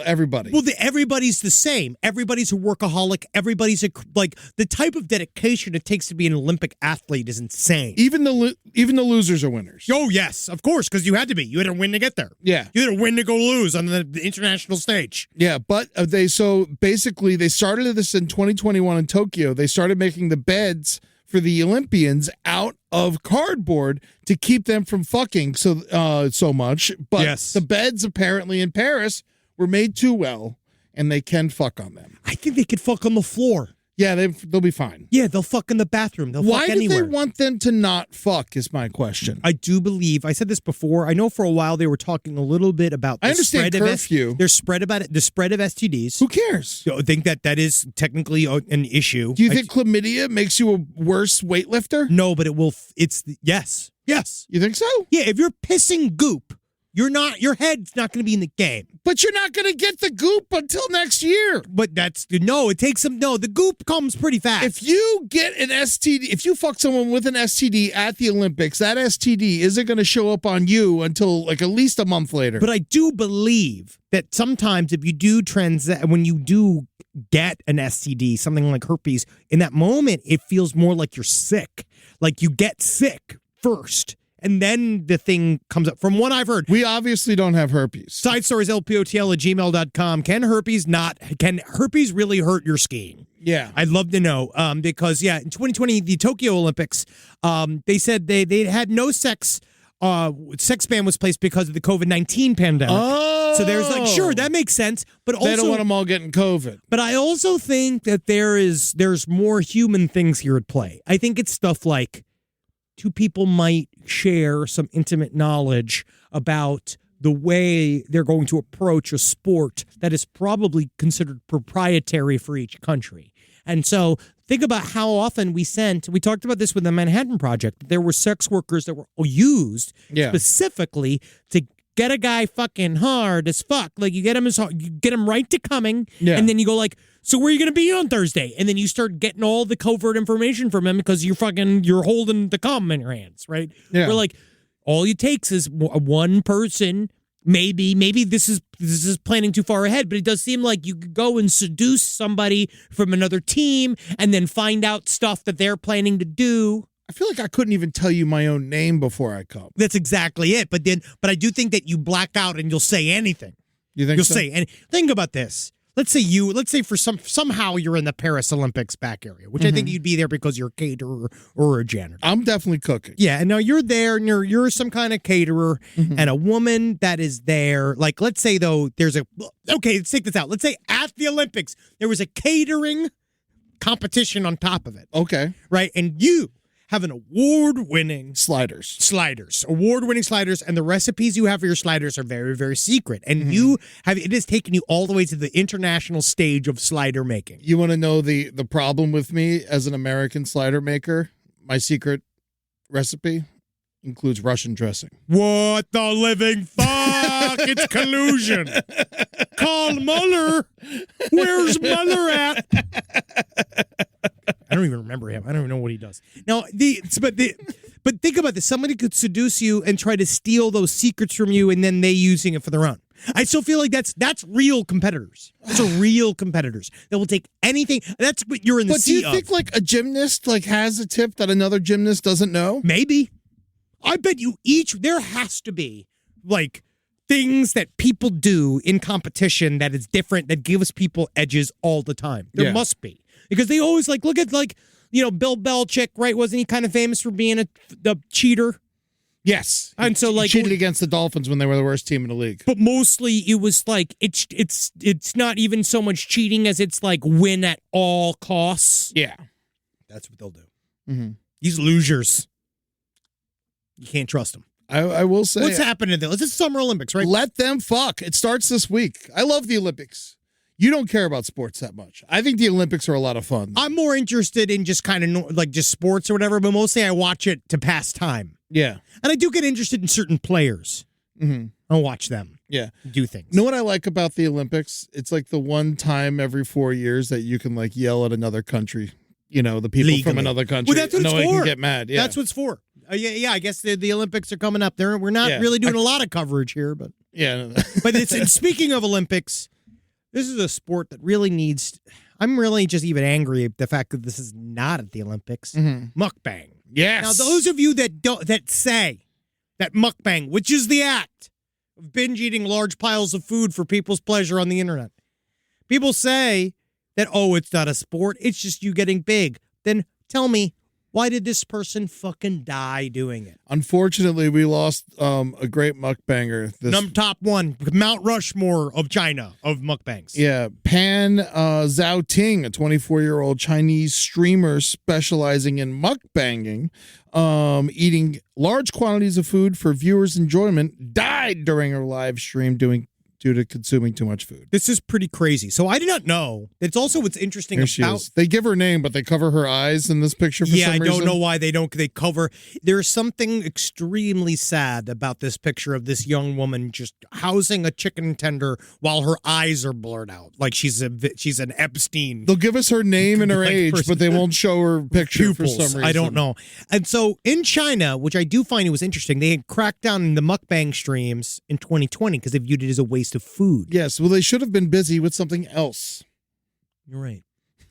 everybody. Well, everybody's the same. Everybody's a workaholic. Everybody's the type of dedication it takes to be an Olympic athlete is insane. Even the losers are winners. Oh, yes, of course, because you had to be. You had to win to get there. Yeah. You had to win to go lose on the international stage. Yeah, but they started this in 2021 in Tokyo. They started making the beds for the Olympians out of cardboard to keep them from fucking so much. But Yes. the beds apparently in Paris were made too well, and they can fuck on them. I think they could fuck on the floor. Yeah, they'll be fine. Yeah, they'll fuck in the bathroom. They'll Why fuck do anywhere. they want them to not fuck is my question. I do believe, I said this before, I know for a while they were talking a little bit about the I understand spread curfew. of the spread of STDs. Who cares? I think that is technically an issue. Do you think chlamydia makes you a worse weightlifter? No, but it will. Yes. You think so? Yeah, if you're pissing goop, your head's not going to be in the game. But you're not going to get the goop until next year. But it takes some. No, the goop comes pretty fast. If you get an STD, if you fuck someone with an STD at the Olympics, that STD isn't going to show up on you until at least a month later. But I do believe that sometimes if you do when you do get an STD, something like herpes, in that moment, it feels more like you're sick. Like you get sick first, and then the thing comes up. From what I've heard, we obviously don't have herpes. Side stories, lpotl@gmail.com. Can herpes really hurt your skiing? Yeah. I'd love to know. Because, in 2020, the Tokyo Olympics, they said they had no sex ban was placed because of the COVID-19 pandemic. Oh. So there's sure, that makes sense. But also, they don't want them all getting COVID. But I also think that there's more human things here at play. I think it's stuff like two people might share some intimate knowledge about the way they're going to approach a sport that is probably considered proprietary for each country. And so think about how often we talked about this with the Manhattan Project. There were sex workers that were used specifically to get a guy fucking hard as fuck. Like you get him right to coming, and then you go so where are you going to be on Thursday? And then you start getting all the covert information from him because you're holding the cum in your hands, right? Yeah. We're all it takes is one person. Maybe this is planning too far ahead, but it does seem like you could go and seduce somebody from another team and then find out stuff that they're planning to do. I feel like I couldn't even tell you my own name before I come. That's exactly it. But I do think that you black out and you'll say anything. You think You'll so? say and think about this. Let's say for somehow you're in the Paris Olympics back area, which I think you'd be there because you're a caterer or a janitor. I'm definitely cooking. Yeah, and now you're there and you're some kind of caterer and a woman that is there. Let's say though let's take this out. Let's say at the Olympics there was a catering competition on top of it. Okay. Right? And you have an award-winning Sliders, award-winning sliders, and the recipes you have for your sliders are very, very secret. And it has taken you all the way to the international stage of slider making. You want to know the problem with me as an American slider maker? My secret recipe includes Russian dressing. What the living fuck? It's collusion. Call Mueller. Where's Mueller at? I don't even remember him. I don't even know what he does. Now, but think about this. Somebody could seduce you and try to steal those secrets from you, and then they using it for their own. I still feel like that's real competitors. Those are real competitors that will take anything. That's what you're in the sea of. But do you think a gymnast has a tip that another gymnast doesn't know? Maybe. I bet you there has to be things that people do in competition that is different, that gives people edges all the time. There must be. Because they always look at Bill Belichick, right? Wasn't he kind of famous for being a cheater? Yes. And so he cheated against the Dolphins when they were the worst team in the league. But mostly it was it's not even so much cheating as it's win at all costs. Yeah. That's what they'll do. Mm-hmm. These losers. You can't trust them. I will say. What's happening to them? It's the Summer Olympics, right? Let them fuck. It starts this week. I love the Olympics. You don't care about sports that much. I think the Olympics are a lot of fun. I'm more interested in just kind of just sports or whatever, but mostly I watch it to pass time. Yeah. And I do get interested in certain players. Mm-hmm. I'll watch them. Yeah. Do things. You know what I like about the Olympics? It's the one time every 4 years that you can yell at another country. The people Legally. from another country. Well, that's what no it's one for. can get mad. Yeah. That's what it's for. Yeah. I guess the Olympics are coming up. We're not really doing a lot of coverage here, but Yeah. but and speaking of Olympics, this is a sport that really needs. I'm really just even angry at the fact that this is not at the Olympics. Mukbang. Yes. Now, those of you that say that mukbang, which is the act of binge eating large piles of food for people's pleasure on the internet, people say that, oh, it's not a sport, it's just you getting big. Then tell me, why did this person fucking die doing it? Unfortunately, we lost a great mukbanger. Top one, Mount Rushmore of China, of mukbangs. Yeah, Pan Zhao Ting, a 24-year-old Chinese streamer specializing in mukbanging, eating large quantities of food for viewers' enjoyment, died during her live stream due to consuming too much food. This is pretty crazy. So I did not know. It's also what's interesting Here she about. is. They give her name, but they cover her eyes in this picture for some reason. I don't know why they don't. They cover. There's something extremely sad about this picture of this young woman just housing a chicken tender while her eyes are blurred out, like she's an Epstein. They'll give us her name and her Like age, person. but they won't show her picture Pupils. for some reason. I don't know. And so in China, which I do find it was interesting, they had cracked down on the mukbang streams in 2020 because they viewed it as a waste of food. Yes, well, they should have been busy with something else. You're right.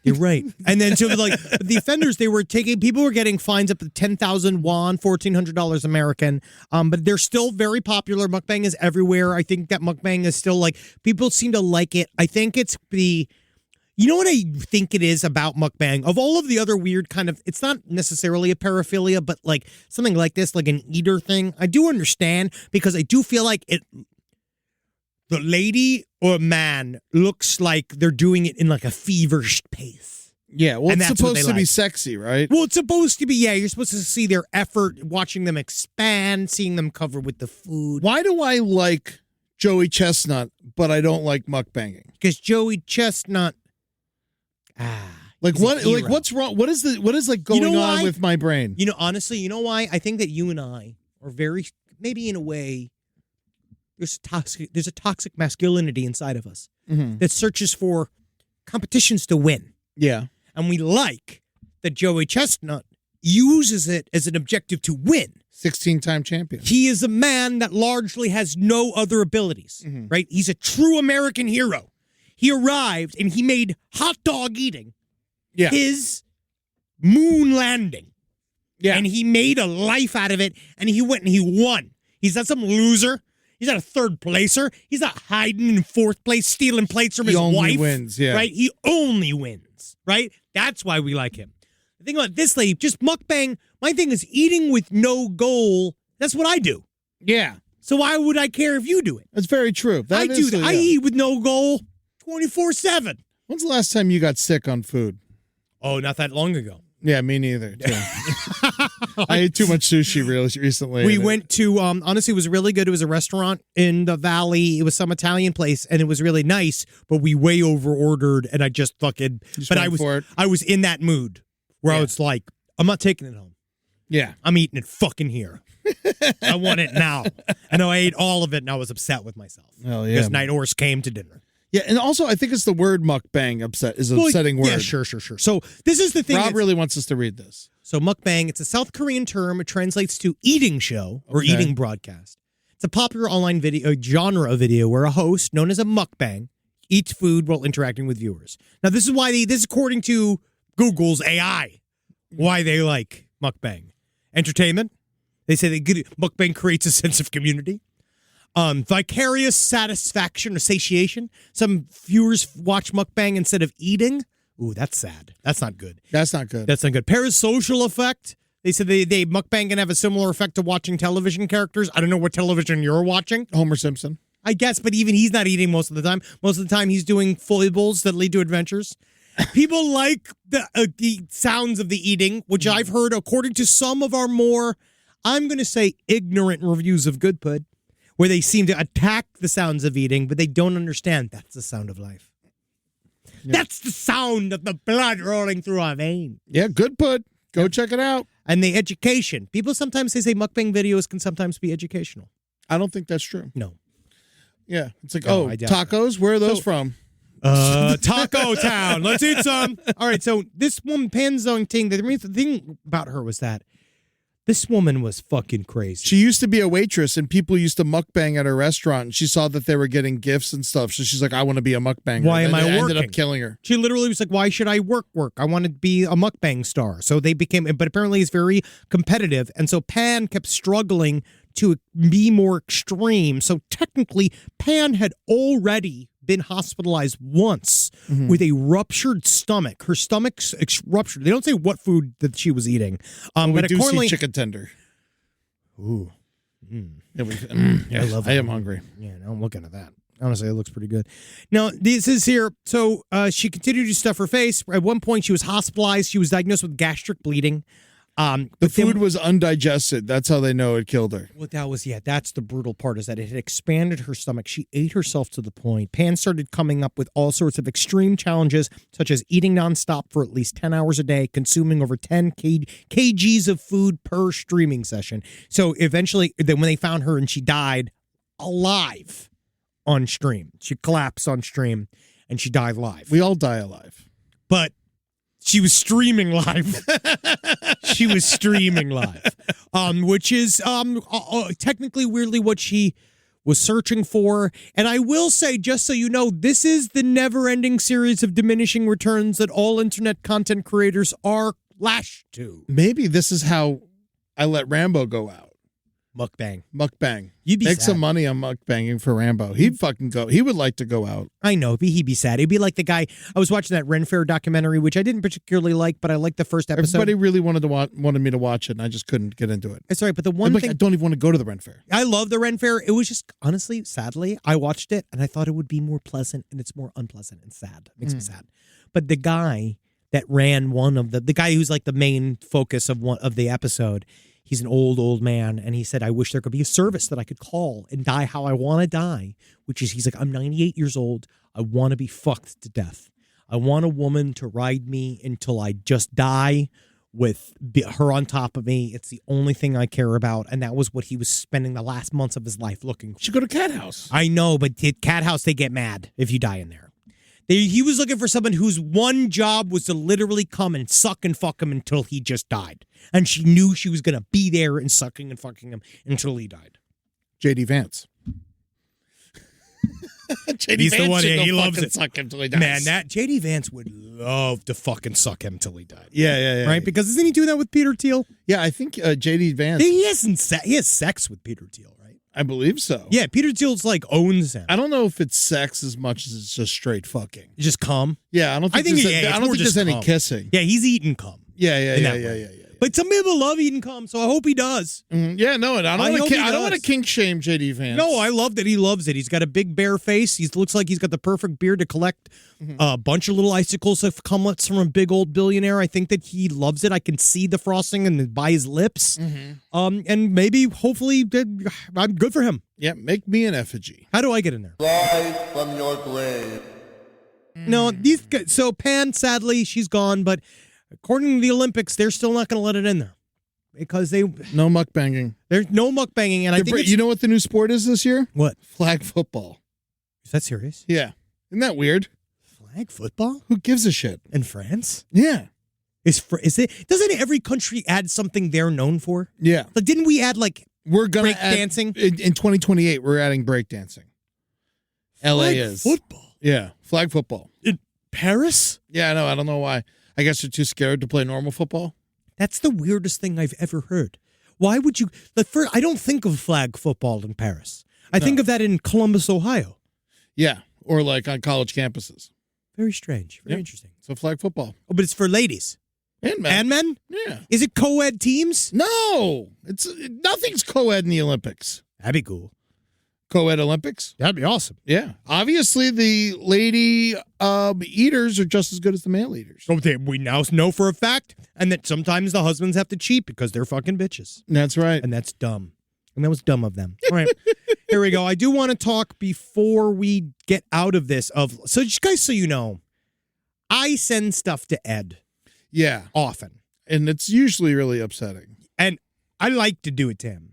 You're right. And then so like the offenders, people were getting fines up to 10,000 won, $1,400 American. But they're still very popular. Mukbang is everywhere. I think that mukbang is still like, people seem to like it. I think it's you know what I think it is about mukbang? Of all of the other weird kind of, it's not necessarily a paraphilia, but like something like this, like an eater thing. I do understand because I do feel like the lady or man looks like they're doing it in like a feverish pace. Yeah, well, And it's that's what supposed they to be like. sexy, right? Well, it's supposed to be, you're supposed to see their effort, watching them expand, seeing them covered with the food. Why do I like Joey Chestnut, but I don't like mukbanging? Because Joey Chestnut, Like he's a what? Like hero. what's wrong? What is like going on why? with my brain? You know, honestly, you know why? I think that you and I are very, maybe in a way, there's a toxic masculinity inside of us that searches for competitions to win. Yeah. And we like that Joey Chestnut uses it as an objective to win. 16-time champion. He is a man that largely has no other abilities, right? He's a true American hero. He arrived and he made hot dog eating his moon landing. Yeah. And he made a life out of it, and he went and he won. He's not some loser. He's not a third placer. He's not hiding in fourth place, stealing plates from his only wife. wins, yeah. Right? He only wins, right? That's why we like him. The thing about this lady, just mukbang, my thing is eating with no goal. That's what I do. Yeah. So why would I care if you do it? That's very true. I do that. I eat with no goal 24/7. When's the last time you got sick on food? Oh, not that long ago. Yeah, me neither. Too. I ate too much sushi recently. We went to, honestly, it was really good. It was a restaurant in the valley. It was some Italian place, and it was really nice, but we way over ordered, and I just fucking, but I was in that mood where I was like, I'm not taking it home. Yeah. I'm eating it fucking here. I want it now. And I ate all of it, and I was upset with myself. Hell yeah. Because Night Horse came to dinner. Yeah, and also I think it's the word mukbang is an upsetting word. Yeah, sure. So this is the thing. Rob really wants us to read this. So mukbang, it's a South Korean term. It translates to eating show or eating broadcast. It's a popular online video genre of video where a host, known as a mukbang, eats food while interacting with viewers. Now, this is why this is according to Google's AI, why they like mukbang. Entertainment. They say mukbang creates a sense of community. Vicarious satisfaction or satiation. Some viewers watch mukbang instead of eating. Ooh, that's sad. That's not good. That's not good. That's not good. Parasocial effect. They said they mukbang can have a similar effect to watching television characters. I don't know what television you're watching. Homer Simpson. I guess, but even he's not eating most of the time. Most of the time he's doing foibles that lead to adventures. People like the sounds of the eating, which I've heard, according to some of our more, I'm going to say, ignorant reviews of Good Pud, where they seem to attack the sounds of eating, but they don't understand that's the sound of life. Yeah. That's the sound of the blood rolling through our veins. Yeah, Good Pud. Go check it out. And the education. People sometimes say mukbang videos can sometimes be educational. I don't think that's true. No. Yeah. It's like, No, I doubt tacos? Where are those from? Taco Town. Let's eat some. All right, so this woman, Pan Zong Ting, the thing about her was that This woman was fucking crazy. She used to be a waitress, and people used to mukbang at her restaurant, and she saw that they were getting gifts and stuff, so she's like, I want to be a mukbanger. Why am and I it working? ended up killing her. She literally was like, why should I work? I want to be a mukbang star. So they became, but apparently it's very competitive. And so Pan kept struggling to be more extreme. So technically, Pan had already been hospitalized once with a ruptured stomach. Her stomach's ruptured. They don't say what food that she was eating. We But do accordingly, see chicken tender. ooh, I love it. I am hungry. yeah, now I'm looking at that. Honestly, it looks pretty good. Now, this is here. So she continued to stuff her face. At one point, she was hospitalized. She was diagnosed with gastric bleeding. The food was undigested. That's how they know it killed her. Well, that's the brutal part, is that it had expanded her stomach. She ate herself to the point. Pan started coming up with all sorts of extreme challenges, such as eating nonstop for at least 10 hours a day, consuming over 10 kgs of food per streaming session. So eventually, then when they found her and she died alive on stream, she collapsed on stream and she died live. We all die alive. But she was streaming live. She was streaming live, which is technically weirdly what she was searching for. And I will say, just so you know, this is the never-ending series of diminishing returns that all internet content creators are lashed to. Maybe this is how I let Rambo go out. Mukbang. You'd be Make sad. some money on mukbanging for Rambo. He'd fucking go. He would like to go out. I know, he'd be sad. It'd be like the guy, I was watching that Ren Fair documentary, which I didn't particularly like, but I liked the first episode. Everybody really wanted me to watch it, and I just couldn't get into it. It's all right, but the one thing, I don't even want to go to the Ren Fair. I love the Ren Fair. It was just, honestly, sadly, I watched it and I thought it would be more pleasant, and it's more unpleasant and sad. It makes me sad. But the guy that ran one of the guy who's like the main focus of one of the episode, he's an old man, and he said, I wish there could be a service that I could call and die how I want to die, which is, he's like, I'm 98 years old. I want to be fucked to death. I want a woman to ride me until I just die with her on top of me. It's the only thing I care about. And that was what he was spending the last months of his life looking for. You should go to Cat House. I know, but at Cat House, they get mad if you die in there. He was looking for someone whose one job was to literally come and suck and fuck him until he just died. And she knew she was going to be there and sucking and fucking him until he died. J.D. Vance. J.D. He's Vance the one, should yeah, go he loves fucking it. suck him till he dies. Man, that J.D. Vance would love to fucking suck him till he died. Yeah. Right? Because isn't he doing that with Peter Thiel? Yeah, I think J.D. Vance. He has sex with Peter Thiel, right? I believe so. Yeah, Peter Thiel's like owns him. I don't know if it's sex as much as it's just straight fucking. You just cum. Yeah, I don't think there's any cum. kissing. Yeah, he's eating cum. Yeah. But some people love eating cum, so I hope he does. Yeah, no, and I don't want to does. kink shame J.D. Vance. No, I love that he loves it. He's got a big bare face. He looks like he's got the perfect beard to collect a bunch of little icicles of cumlets from a big old billionaire. I think that he loves it. I can see the frosting by his lips. And maybe, hopefully, I'm good for him. Yeah, make me an effigy. How do I get in there? Rise from your grave. No, so Pan, sadly, she's gone, but according to the Olympics, they're still not going to let it in there because No mukbanging. there's no mukbanging, and I think You know what the new sport is this year? what? Flag football. Is that serious? Yeah. Isn't that weird? Flag football Who gives a shit? in France? Yeah. Is it? Doesn't every country add something they're known for? Yeah. Like, didn't we add like We're going to break dancing? In 2028, we're adding breakdancing. LA Flag is. football Yeah. Flag football. in Paris? Yeah, I know. I don't know why. I guess they're too scared to play normal football. That's the weirdest thing I've ever heard. Why would you? I don't think of flag football in Paris. I think of that in Columbus, Ohio. Yeah. Or like on college campuses. Very strange. Very interesting. So flag football. Oh, but it's for ladies And men. and men. Yeah. Is it co-ed teams? No. Nothing's co-ed in the Olympics. That'd be cool. Co-ed Olympics? That'd be awesome. Yeah. Obviously, the lady eaters are just as good as the male eaters. So we now know for a fact, and that sometimes the husbands have to cheat because they're fucking bitches. That's right. And that's dumb. And that was dumb of them. All right. Here we go. I do want to talk before we get out of this so just guys, so you know, I send stuff to Ed Yeah. often. And it's usually really upsetting. And I like to do it to him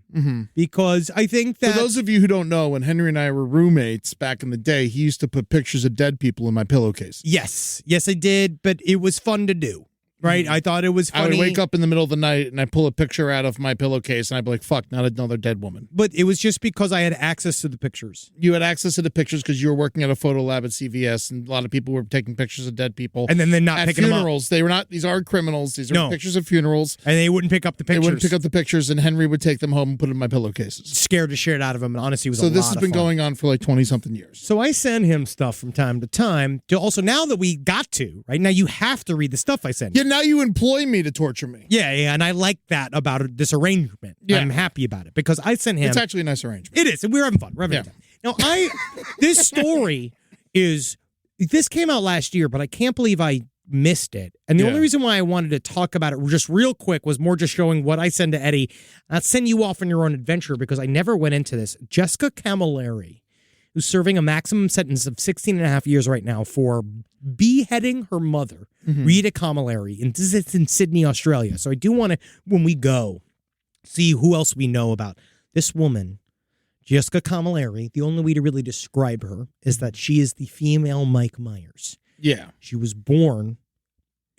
because I think that For those of you who don't know, when Henry and I were roommates back in the day, he used to put pictures of dead people in my pillowcase. yes, I did, but it was fun to do. right? I thought it was funny. I would wake up in the middle of the night and I pull a picture out of my pillowcase and I'd be like, fuck, not another dead woman. But it was just because I had access to the pictures. You had access to the pictures because you were working at a photo lab at CVS, and a lot of people were taking pictures of dead people. And then they're not at picking them up. funerals. They were not, these aren't criminals. These are pictures of funerals. And they wouldn't pick up the pictures. They wouldn't pick up the pictures, and Henry would take them home and put them in my pillowcases. Scared the shit out of him, and honestly, it was a lot of So this has been fun. going on for like 20-something years. So I send him stuff from time to time. To also, now that we got to, right now you have to read the stuff I send you. Yeah, now you employ me to torture me. Yeah, and I like that about this arrangement. Yeah. I'm happy about it because I sent him. It's actually a nice arrangement. It is, and we're having fun. We're having fun. Now, this story this came out last year, but I can't believe I missed it. And the only reason why I wanted to talk about it just real quick was more just showing what I send to Eddie. Not send you off on your own adventure because I never went into this. Jessica Camilleri, who's serving a maximum sentence of 16 and a half years right now for beheading her mother, Rita Camilleri, and it's in Sydney, Australia. So I do want to, when we go, see who else we know about this woman, Jessica Camilleri. The only way to really describe her is that she is the female Mike Myers. Yeah. She was born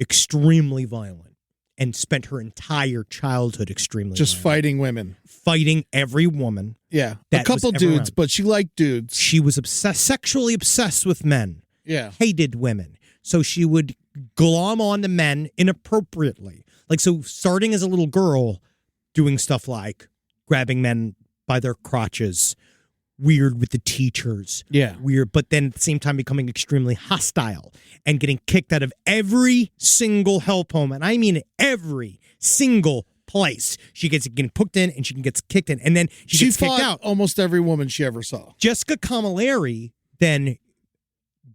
extremely violent and spent her entire childhood extremely Just violent. fighting women. Fighting every woman. Yeah. That A couple was ever dudes, around. but she liked dudes. She was sexually obsessed with men. Yeah. Hated women. So she would glom on to men inappropriately. Like, so starting as a little girl, doing stuff like grabbing men by their crotches, weird with the teachers. Yeah. Weird, but then at the same time becoming extremely hostile and getting kicked out of every single help home. And I mean every single place. She gets getting put in and she gets kicked in. And then she gets kicked fought out. almost every woman she ever saw. Jessica Camilleri then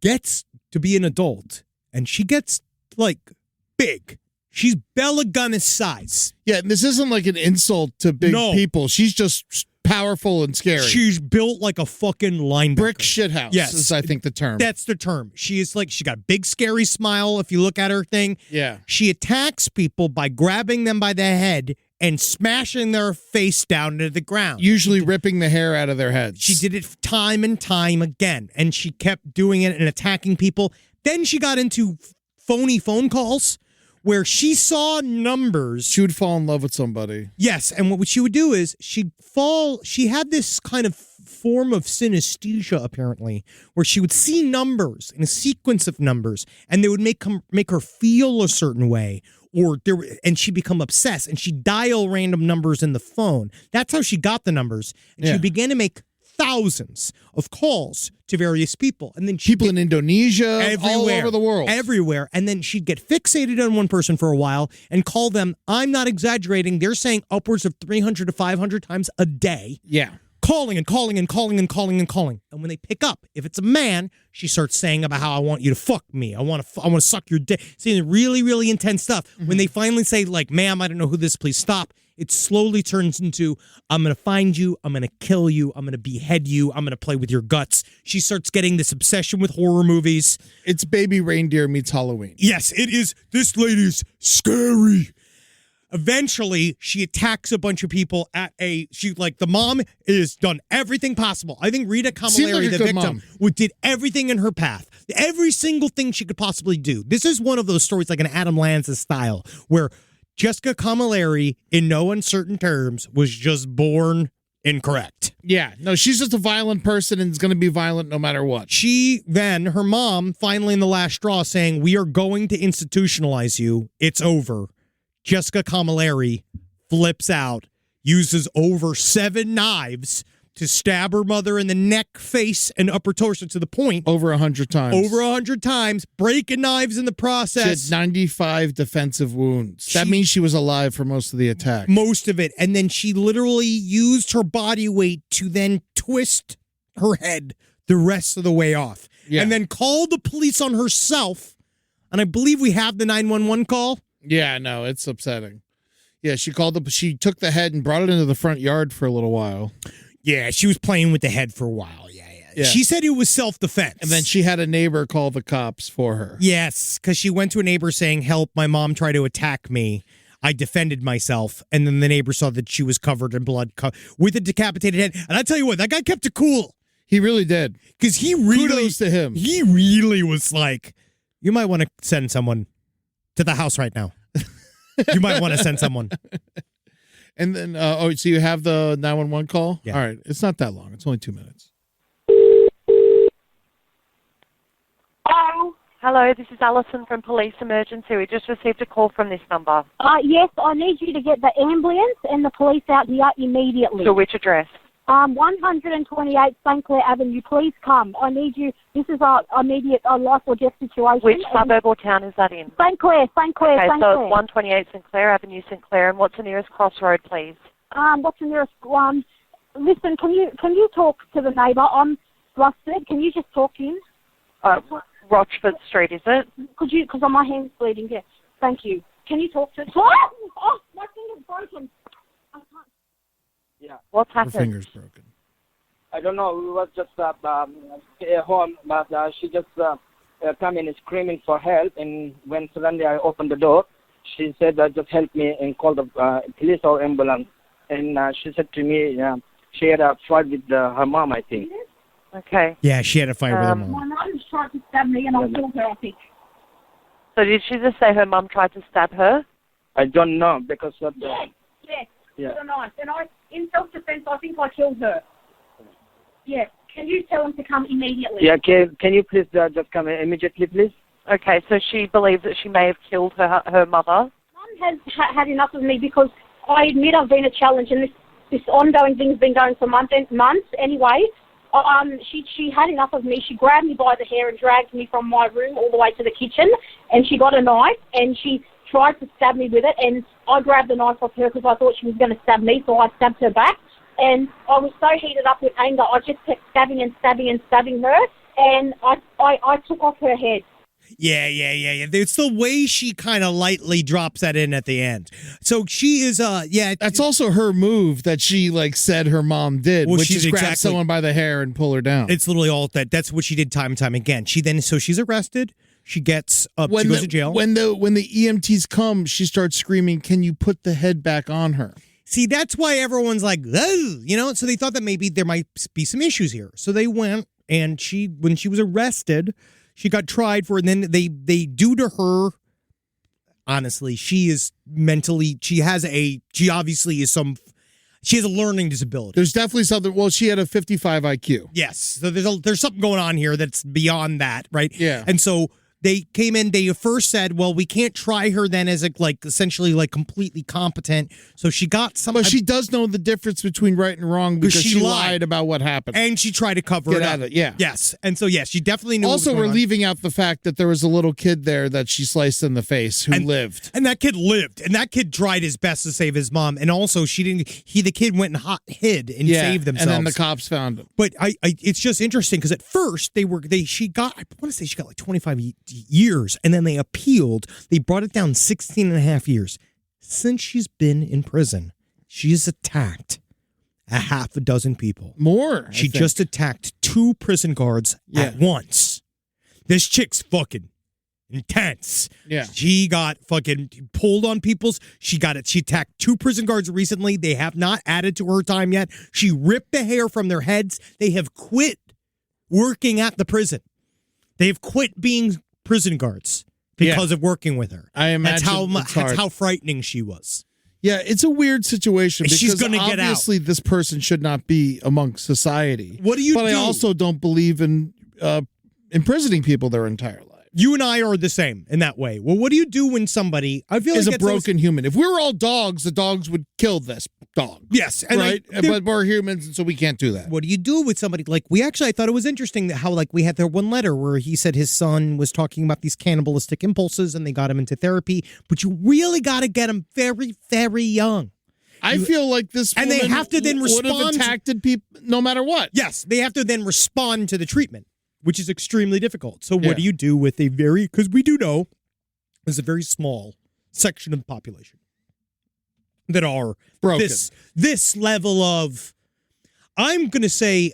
gets to be an adult and she gets like big. She's Bella Gunnis size. Yeah, this isn't like an insult to big No. people. She's just powerful and scary. She's built like a fucking linebacker. Brick shithouse is, I think, the term. That's the term. She is like, she got a big scary smile if you look at her thing. Yeah. She attacks people by grabbing them by the head and smashing their face down to the ground. Usually ripping the hair out of their heads. She did it time and time again, and she kept doing it and attacking people. Then she got into phony phone calls where she saw numbers. She would fall in love with somebody. Yes, and what she would do is she had this kind of form of synesthesia, apparently, where she would see numbers in a sequence of numbers, and they would make her feel a certain way, and she'd become obsessed, and she'd dial random numbers in the phone. That's how she got the numbers, and she began to make thousands of calls to various people, and then people in Indonesia, all over the world, everywhere. And then she'd get fixated on one person for a while and call them. I'm not exaggerating. They're saying upwards of 300 to 500 times a day. Yeah, calling and calling and calling and calling and calling. And when they pick up, if it's a man, she starts saying about how I want you to fuck me. I want to suck your dick. Saying really, really intense stuff. When they finally say, like, ma'am, I don't know who this. Please stop. It slowly turns into, I'm going to find you, I'm going to kill you, I'm going to behead you, I'm going to play with your guts. She starts getting this obsession with horror movies. It's Baby Reindeer meets Halloween. Yes, it is. This lady's scary. Eventually, she attacks a bunch of people the mom is done everything possible. I think Rita Camilleri, the victim, did everything in her path. Every single thing she could possibly do. This is one of those stories like an Adam Lanza style, where Jessica Camilleri, in no uncertain terms, was just born incorrect. Yeah, no, she's just a violent person and is going to be violent no matter what. Her mom, finally in the last straw, saying, we are going to institutionalize you. It's over. Jessica Camilleri flips out, uses over 7 knives to stab her mother in the neck, face, and upper torso to the point. Over 100 times. Over 100 times, breaking knives in the process. She had 95 defensive wounds. That means she was alive for most of the attack. Most of it. And then she literally used her body weight to then twist her head the rest of the way off. Yeah. And then called the police on herself. And I believe we have the 911 call. Yeah, no, it's upsetting. Yeah, she took the head and brought it into the front yard for a little while. Yeah, she was playing with the head for a while. Yeah. She said it was self-defense. And then she had a neighbor call the cops for her. Yes, because she went to a neighbor saying, help, my mom tried to attack me. I defended myself. And then the neighbor saw that she was covered in blood with a decapitated head. And I tell you what, that guy kept it cool. He really did. Because he really... Kudos to him. He really was like, you might want to send someone to the house right now. You might want to send someone. And then, so you have the 911 call? Yeah. All right. It's not that long. It's only 2 minutes. Hello, this is Alison from Police Emergency. We just received a call from this number. Yes, I need you to get the ambulance and the police out here immediately. To which address? 128 St. Clair Avenue. Please come. I need you. This is a immediate life or death situation. Which suburb or town is that in? St. Clair. Okay, St. so Clair. it's 128 St. Clair Avenue, St. Clair, and what's the nearest crossroad, please? What's the nearest one? Listen, can you talk to the neighbour? I'm flustered. Can you just talk to him? Rochford Street, is it? Could you? Because my hand's bleeding. Yeah. Thank you. Can you talk to? Oh, my finger's broken. I can't. Yeah. What's Her happened? finger's broken. I don't know. We was just at home, but she just come in screaming for help. And when suddenly I opened the door, she said, "Just help me and call the police or ambulance." And she said to me, she had a fight with her mom, I think. Okay. Yeah, she had a fight with her My mom. mum tried to stab me and I killed her, I think. So did she just say her mum tried to stab her? I don't know because of the... Yes, Yeah. with a knife. And in self-defense, I think I killed her. Yes. Can you tell him to come immediately? Yeah, can you please just come immediately, please? Okay, so she believes that she may have killed her mother. Mum has had enough of me because I admit I've been a challenge and this ongoing thing's been going for months anyway. She had enough of me. She grabbed me by the hair and dragged me from my room all the way to the kitchen, and she got a knife and she tried to stab me with it, and I grabbed the knife off her because I thought she was going to stab me, so I stabbed her back. And I was so heated up with anger, I just kept stabbing and stabbing and stabbing her, and I took off her head. Yeah. It's the way she kind of lightly drops that in at the end. So she is, That's also her move that she said her mom did, Well, which she's is grab exactly- someone by the hair and pull her down. It's literally all that. That's what she did time and time again. So she's arrested. She gets up. She goes to jail. When the EMTs come, she starts screaming, "Can you put the head back on her?" See, that's why everyone's like, ugh, so they thought that maybe there might be some issues here. So they went, and when she was arrested, she got tried for it, and then they do to her, honestly, she is mentally, she obviously is she has a learning disability. There's definitely something. Well, she had a 55 IQ. Yes. So there's something going on here that's beyond that, right? Yeah. And so they came in, they first said, well, we can't try her then as essentially completely competent. So she got some. But she does know the difference between right and wrong because she lied about what happened. And she tried to cover Get it out up. of it, yeah. Yes. And so, yes, she definitely knew Also, what was we're going on. leaving out the fact that there was a little kid there that she sliced in the face who lived. And that kid lived. And that kid tried his best to save his mom. And also, the kid went and hid and saved themselves. And then the cops found him. But it's just interesting because at first she got 25 years, and then they appealed. They brought it down 16 and a half years. Since she's been in prison, she's attacked a half a dozen people. More. She just attacked 2 prison guards at once. This chick's fucking intense. Yeah. She got fucking pulled on people's. She attacked 2 prison guards recently. They have not added to her time yet. She ripped the hair from their heads. They have quit working at the prison. They have quit being prison guards because of working with her. I imagine that's how frightening she was. Yeah, it's a weird situation because She's gonna get out. obviously this person should not be amongst society. What do you But do? I also don't believe in imprisoning people their entire life. You and I are the same in that way. Well, what do you do when somebody Is a broken human? If we were all dogs, the dogs would kill this dog. Yes, and right. But we're humans, and so we can't do that. What do you do with somebody I thought it was interesting that how we had their one letter where he said his son was talking about these cannibalistic impulses and they got him into therapy, but you really got to get him very, very young. I feel like this and they woman have to then would have respond attacked people no matter what. Yes, they have to then respond to the treatment, which is extremely difficult. So what Yeah. do you do with because we do know there's a very small section of the population that are Broken. this level of, I'm going to say,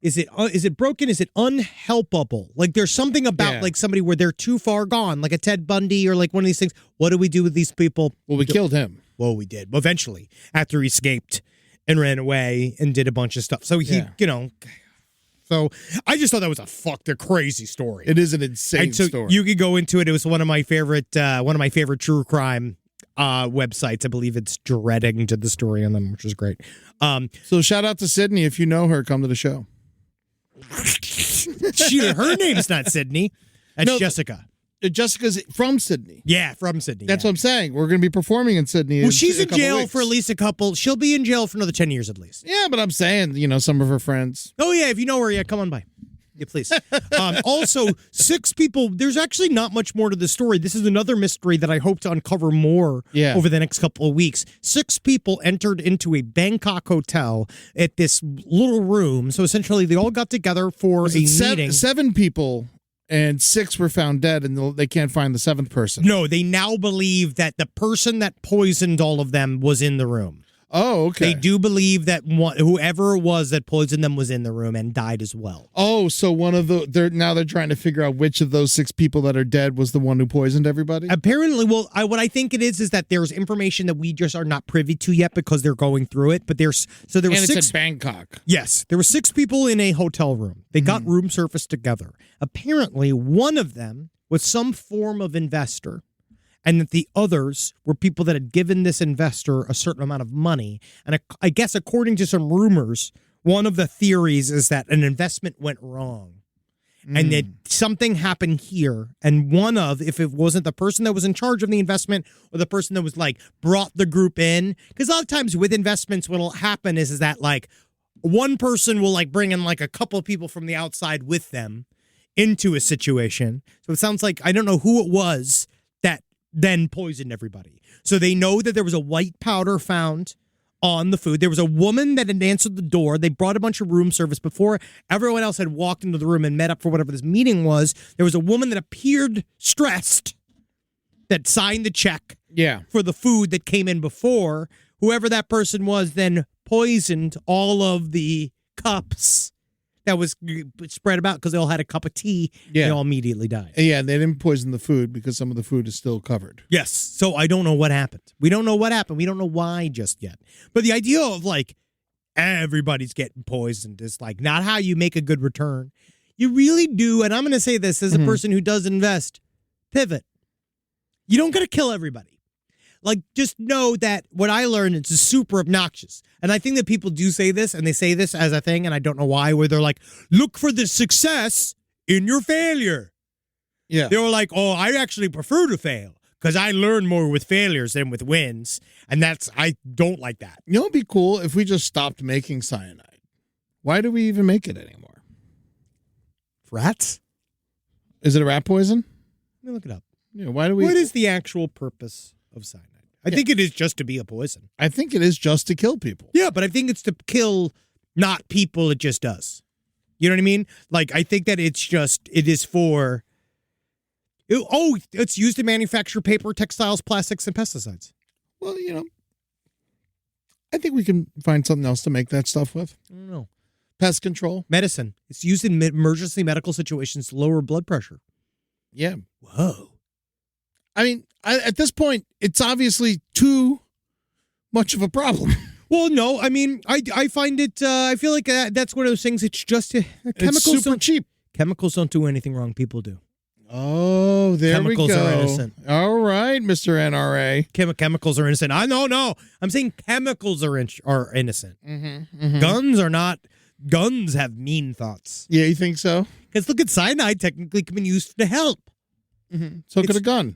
is it broken? Is it unhelpable? There's something about somebody where they're too far gone, like a Ted Bundy or one of these things. What do we do with these people? Well, we killed him. Well, we did. Eventually, after he escaped and ran away and did a bunch of stuff. So he, So I just thought that was a crazy story. It is an insane and so story. You could go into it. It was one of my favorite true crime websites. I believe it's Dreading did the story on them, which is great. So shout out to Sydney. If you know her, come to the show. Her name's not Sydney. That's Jessica. Jessica's from Sydney. Yeah, from Sydney. That's what I'm saying. We're going to be performing in Sydney. Well, she's in jail weeks. for at least she'll be in jail for another 10 years at least. Yeah, but I'm saying, some of her friends. Oh, yeah, if you know her, yeah, come on by. Yeah, please. Also, 6 people, there's actually not much more to the story. This is another mystery that I hope to uncover more over the next couple of weeks. 6 people entered into a Bangkok hotel at this little room. So essentially, they all got together for a meeting. 7 people. And 6 were found dead, and they can't find the 7th person. No, they now believe that the person that poisoned all of them was in the room. Oh, okay. They do believe that whoever it was that poisoned them was in the room and died as well. Oh, so they're trying to figure out which of those 6 people that are dead was the one who poisoned everybody? Apparently, what I think it is that there's information that we just are not privy to yet because they're going through it. But there were 6. It's in Bangkok. Yes, there were 6 people in a hotel room. They got room service together. Apparently, one of them was some form of investor, and that the others were people that had given this investor a certain amount of money. And I guess according to some rumors, one of the theories is that an investment went wrong. And that something happened here. And if it wasn't the person that was in charge of the investment or the person that was brought the group in. Because a lot of times with investments, what'll happen is that one person will bring in a couple of people from the outside with them into a situation. So it sounds like, I don't know who it was that then poisoned everybody. So they know that there was a white powder found on the food. There was a woman that had answered the door. They brought a bunch of room service before everyone else had walked into the room and met up for whatever this meeting was. There was a woman that appeared stressed that signed the check for the food that came in before. Whoever that person was then poisoned all of the cups that was spread about because they all had a cup of tea. Yeah. They all immediately died. Yeah, they didn't poison the food because some of the food is still covered. Yes. So I don't know what happened. We don't know what happened. We don't know why just yet. But the idea of everybody's getting poisoned is not how you make a good return. You really do. And I'm going to say this as a person who does invest, pivot. You don't got to kill everybody. Just know that what I learned is super obnoxious. And I think that people do say this, and they say this as a thing, and I don't know why, where they're look for the success in your failure. Yeah. They were I actually prefer to fail because I learn more with failures than with wins. And I don't like that. You know, it'd be cool if we just stopped making cyanide. Why do we even make it anymore? Rats? Is it a rat poison? Let me look it up. Yeah, why do we? What is the actual purpose of cyanide? I think it is just to be a poison. I think it is just to kill people. Yeah, but I think it's to kill not people. It just does. You know what I mean? I think that it is for. It's used to manufacture paper, textiles, plastics, and pesticides. Well, I think we can find something else to make that stuff with. I don't know. Pest control. Medicine. It's used in emergency medical situations to lower blood pressure. Yeah. Whoa. I mean, at this point, it's obviously too much of a problem. Well, no, I mean, I find it, I feel like that's one of those things, it's just, chemicals it's super cheap. Chemicals don't do anything wrong, people do. Oh, there chemicals we go. Are innocent. All right, Mr. NRA. Chemicals are innocent. No. I'm saying chemicals are innocent. Guns are not. Guns have mean thoughts. Yeah, you think so? Because look at cyanide technically can be used to help. So could a gun.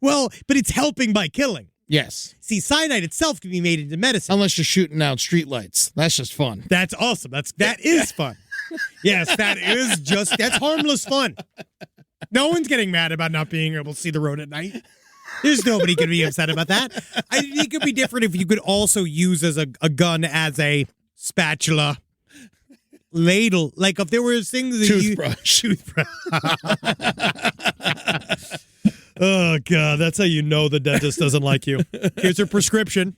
Well, but it's helping by killing. Yes. See, cyanide itself can be made into medicine. Unless you're shooting out streetlights. That's just fun. That's awesome. That is fun. Yes, that's harmless fun. No one's getting mad about not being able to see the road at night. There's nobody could be upset about that. I think it could be different if you could also use as a gun as a spatula, ladle. If there were things that toothbrush. Oh, God, that's how you know the dentist doesn't like you. Here's your prescription.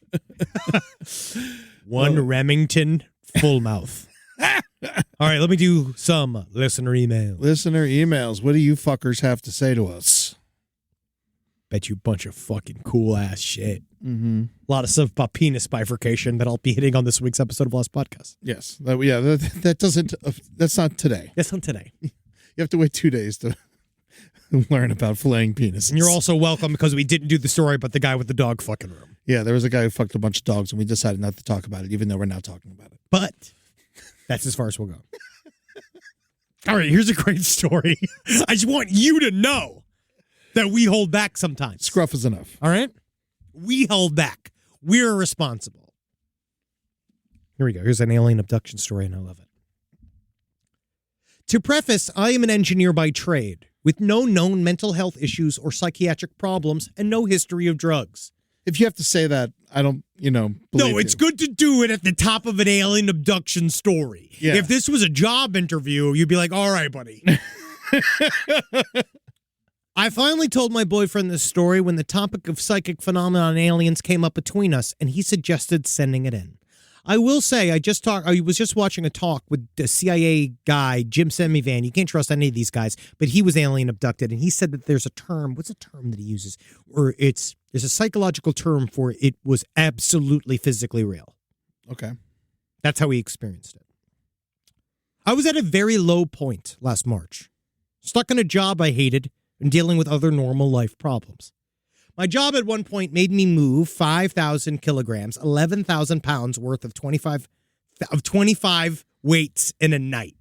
One Remington full mouth. All right, let me do some listener emails. Listener emails. What do you fuckers have to say to us? Bet you a bunch of fucking cool ass shit. Mm-hmm. A lot of stuff about penis bifurcation that I'll be hitting on this week's episode of Lost Podcast. Yes. That doesn't. That's not today. That's on today. You have to wait 2 days to learn about filleting penises. And you're also welcome because we didn't do the story about the guy with the dog fucking room. Yeah, there was a guy who fucked a bunch of dogs, and we decided not to talk about it, even though we're now talking about it. But that's as far as we'll go. All right, here's a great story. I just want you to know that we hold back sometimes. Scruff is enough. All right? We hold back. We're responsible. Here we go. Here's an alien abduction story, and I love it. To preface, I am an engineer by trade, with no known mental health issues or psychiatric problems, and no history of drugs. If you have to say that, I don't, believe No, it's you. good to do it at the top of an alien abduction story. Yeah. If this was a job interview, you'd be like, all right, buddy. I finally told my boyfriend this story when the topic of psychic phenomena and aliens came up between us, and he suggested sending it in. I will say, I was just watching a talk with the CIA guy, Jim Semivan. You can't trust any of these guys, but he was alien abducted, and he said that there's a term. What's a term that he uses? There's a psychological term for it was absolutely physically real. Okay. That's how he experienced it. I was at a very low point last March, stuck in a job I hated and dealing with other normal life problems. My job at one point made me move 5,000 kilograms, 11,000 pounds worth of 25 weights in a night,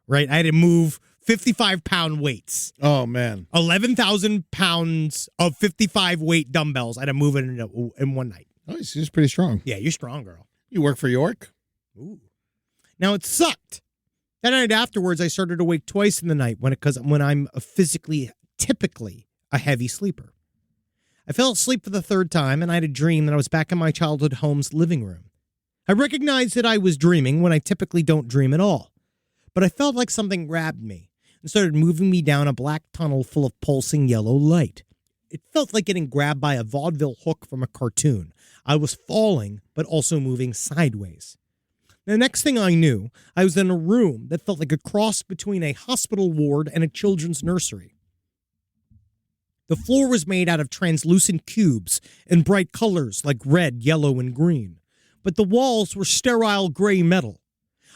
right? I had to move 55-pound weights. Oh, man. 11,000 pounds of 55 weight dumbbells. I had to move it in one night. Oh, he's pretty strong. Yeah, you're strong, girl. You work for York? Ooh. Now, it sucked. That night afterwards, I started to wake twice in the night when I'm typically a heavy sleeper. I fell asleep for the third time, and I had a dream that I was back in my childhood home's living room. I recognized that I was dreaming when I typically don't dream at all, but I felt like something grabbed me and started moving me down a black tunnel full of pulsing yellow light. It felt like getting grabbed by a vaudeville hook from a cartoon. I was falling, but also moving sideways. The next thing I knew, I was in a room that felt like a cross between a hospital ward and a children's nursery. The floor was made out of translucent cubes in bright colors like red, yellow, and green, but the walls were sterile gray metal.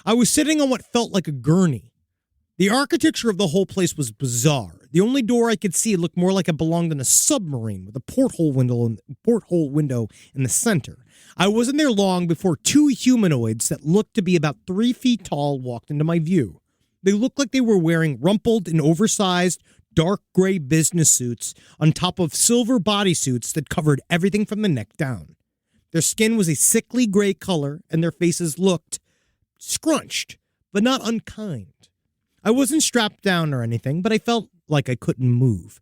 I was sitting on what felt like a gurney. The architecture of the whole place was bizarre. The only door I could see looked more like it belonged in a submarine with a porthole window in the center. I wasn't there long before two humanoids that looked to be about 3 feet tall walked into my view. They looked like they were wearing rumpled and oversized dark gray business suits on top of silver bodysuits that covered everything from the neck down. Their skin was a sickly gray color, and their faces looked scrunched, but not unkind. I wasn't strapped down or anything, but I felt like I couldn't move.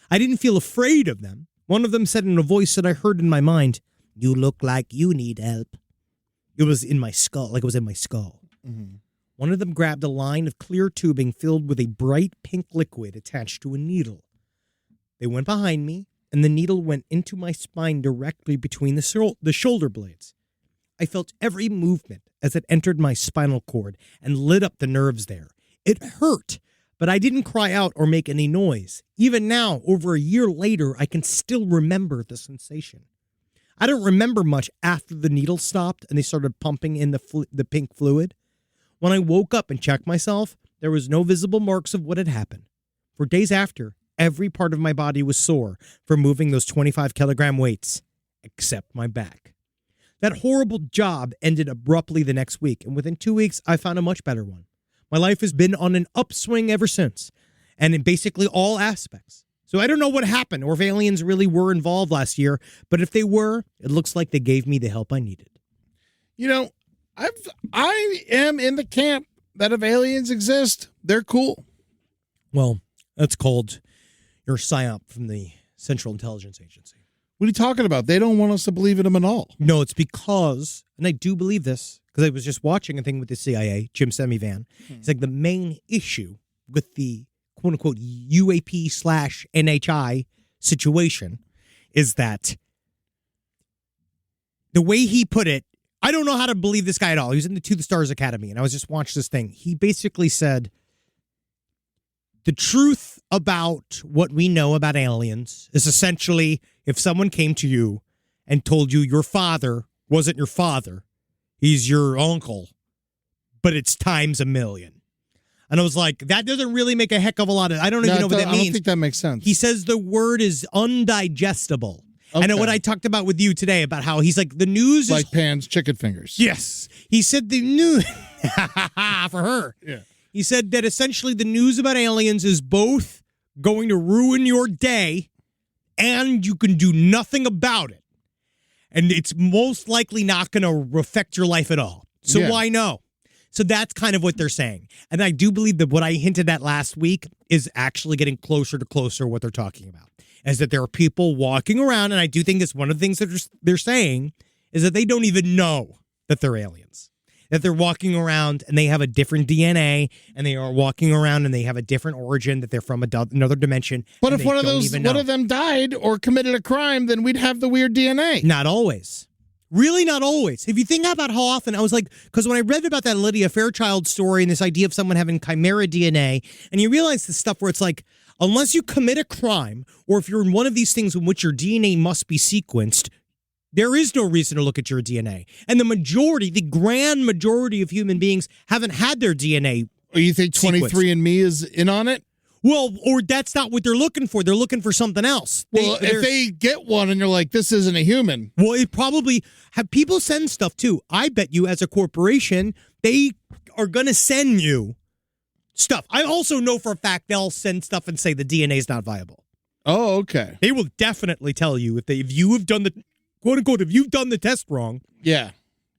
I didn't feel afraid of them. One of them said in a voice that I heard in my mind, "You look like you need help." It was in my skull, like it was in my skull. Mm-hmm. One of them grabbed a line of clear tubing filled with a bright pink liquid attached to a needle. They went behind me, and the needle went into my spine directly between the shoulder blades. I felt every movement as it entered my spinal cord and lit up the nerves there. It hurt, but I didn't cry out or make any noise. Even now, over a year later, I can still remember the sensation. I don't remember much after the needle stopped and they started pumping in the pink fluid. When I woke up and checked myself, there was no visible marks of what had happened. For days after, every part of my body was sore from moving those 25-kilogram weights, except my back. That horrible job ended abruptly the next week, and within 2 weeks, I found a much better one. My life has been on an upswing ever since, and in basically all aspects. So I don't know what happened or if aliens really were involved last year, but if they were, it looks like they gave me the help I needed. You know, I am in the camp that if aliens exist, they're cool. Well, that's called your psyop from the Central Intelligence Agency. What are you talking about? They don't want us to believe in them at all. No, it's because, and I do believe this, because I was just watching a thing with the CIA, Jim Semivan. It's like the main issue with the quote-unquote UAP/NHI situation is that the way he put it, I don't know how to believe this guy at all. He was in the To the Stars Academy, and I was just watching this thing. He basically said, The truth about what we know about aliens is essentially if someone came to you and told you your father wasn't your father, he's your uncle, but it's times a million. And I was like, that doesn't really make a heck of a lot of, I don't even know what that means. I don't think that makes sense. He says the word is undigestible. Okay. And what I talked about with you today about how he's like, the news like is... Pan's chicken fingers. Yes. He said the news... for her. Yeah. He said that essentially the news about aliens is both going to ruin your day and you can do nothing about it. And it's most likely not going to affect your life at all. So why no? So that's kind of what they're saying. And I do believe that what I hinted at last week is actually getting closer to closer what they're talking about. Is that there are people walking around, and I do think it's one of the things that they're saying is that they don't even know that they're aliens. That they're walking around and they have a different DNA, and they are walking around and they have a different origin, that they're from another dimension. But if one of them died or committed a crime, then we'd have the weird DNA. Not always. Really not always. If you think about how often, I was like, because when I read about that Lydia Fairchild story and this idea of someone having chimera DNA, and you realize this stuff where it's like, unless you commit a crime, or if you're in one of these things in which your DNA must be sequenced, there is no reason to look at your DNA. And the grand majority of human beings haven't had their DNA. Or you think 23andMe is in on it? Well, or that's not what they're looking for. They're looking for something else. Well, if they get one and you're like, this isn't a human. Well, it probably have people send stuff too. I bet you as a corporation, they are going to send you stuff. I also know for a fact they'll send stuff and say the DNA is not viable. Oh, okay. They will definitely tell you if you have done the... quote unquote, if you've done the test wrong. Yeah.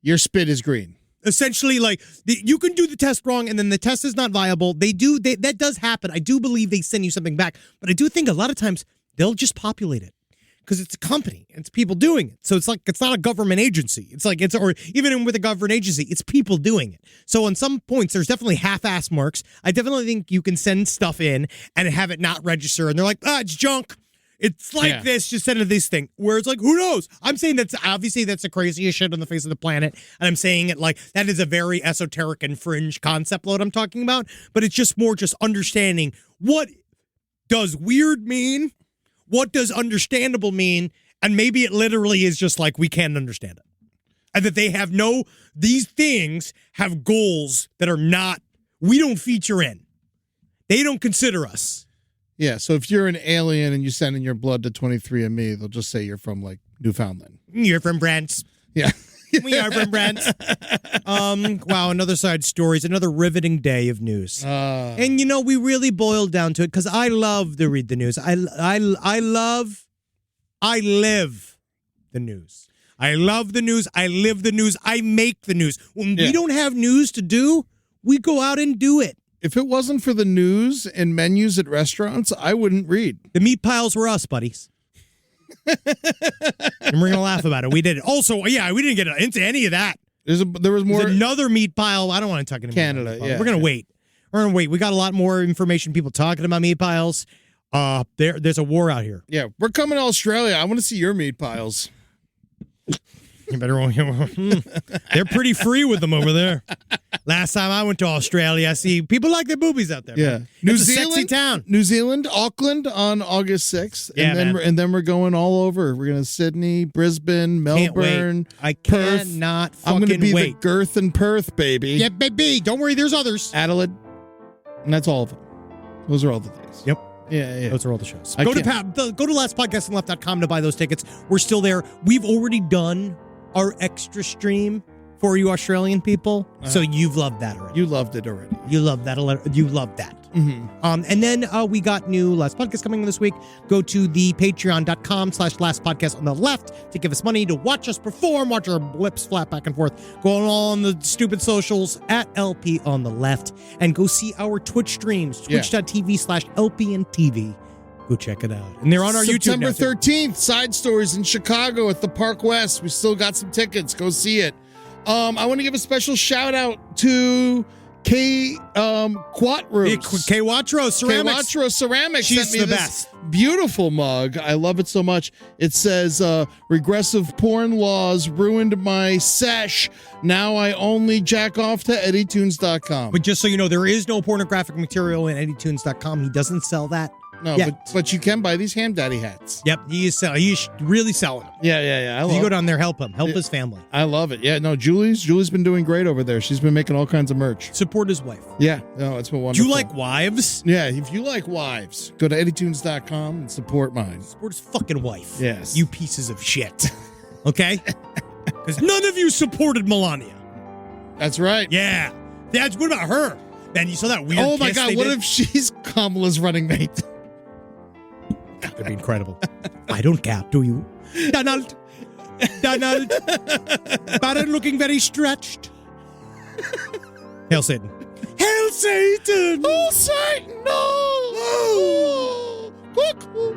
Your spit is green. Essentially, like, you can do the test wrong and then the test is not viable. That does happen. I do believe they send you something back. But I do think a lot of times they'll just populate it because it's a company. It's people doing it. So it's like, it's not a government agency. It's like, or even with a government agency, it's people doing it. So on some points, there's definitely half-ass marks. I definitely think you can send stuff in and have it not register. And they're like, it's junk. It's like this, just send it this thing, where it's like, who knows? I'm saying that's the craziest shit on the face of the planet, and I'm saying it like that is a very esoteric and fringe concept, what I'm talking about, but it's just more just understanding what does weird mean, what does understandable mean, and maybe it literally is just like we can't understand it. And that they have these things have goals that are not, we don't feature in. They don't consider us. Yeah, so if you're an alien and you send in your blood to 23andMe, they'll just say you're from, like, Newfoundland. You're from Brent. Yeah. We are from Brent. Wow, another side stories, another riveting day of news. And, we really boiled down to it because I love to read the news. I live the news. I love the news. I live the news. I make the news. When we don't have news to do, we go out and do it. If it wasn't for the news and menus at restaurants, I wouldn't read. The meat piles were us, buddies. And we're going to laugh about it. We did it. Also, we didn't get into any of that. There was more. There's another meat pile. I don't want to talk anymore. Canada, yeah. We're going to wait. We got a lot more information, people talking about meat piles. There's a war out here. Yeah, we're coming to Australia. I want to see your meat piles. You better. They're pretty free with them over there. Last time I went to Australia, I see people like their boobies out there. Yeah, man. New Zealand, a sexy town. New Zealand, Auckland on August 6th, and then we're going all over. We're going to Sydney, Brisbane, Melbourne, Perth. Cannot fucking wait. I'm going to be the girth in Perth, baby. Yeah, baby. Don't worry, there's others. Adelaide, and that's all of them. Those are all the days. Yep. Yeah. Those are all the shows. Go to lastpodcastonleft.com to buy those tickets. We're still there. We've already done our extra stream for you Australian people. So you've loved that already. You loved it already. You loved that. You loved that. Mm-hmm. And then we got new Last Podcast coming this week. Go to the patreon.com/Last Podcast on the left to give us money to watch us perform, watch our lips flap back and forth. Go on the stupid socials at LP on the left and go see our Twitch streams, twitch.tv/LPNTV. Go check it out. And they're on our YouTube now. September 13th, Side Stories in Chicago at the Park West. We still got some tickets. Go see it. I want to give a special shout out to K Quattro. K Watro Ceramics. Quattro Ceramics She's sent me the this best. beautiful mug. I love it so much. It says, regressive porn laws ruined my sesh. Now I only jack off to EddieTunes.com. But just so you know, there is no pornographic material in EddieTunes.com. He doesn't sell that. No, Yeah. but you can buy these ham daddy hats. Yep, he's really selling them. Yeah. You go down there, help him, help his family, I love it. Yeah, no, Julie's been doing great over there. She's been making all kinds of merch. support his wife. Yeah, no, it's been Do wonderful. you like wives? Yeah, if you like wives, go to EddieTunes.com and support mine. Support his fucking wife. Yes. You pieces of shit. Okay? Because none of you supported Melania. That's right. Yeah. That's what about her? Man, you saw that weird Oh my kiss God, they what did? if she's Kamala's running mate? That'd be incredible. I don't care, do you? Donald. Baron looking very stretched. Hail Satan. Hail Satan! Oh, Satan, no! Cuckoo.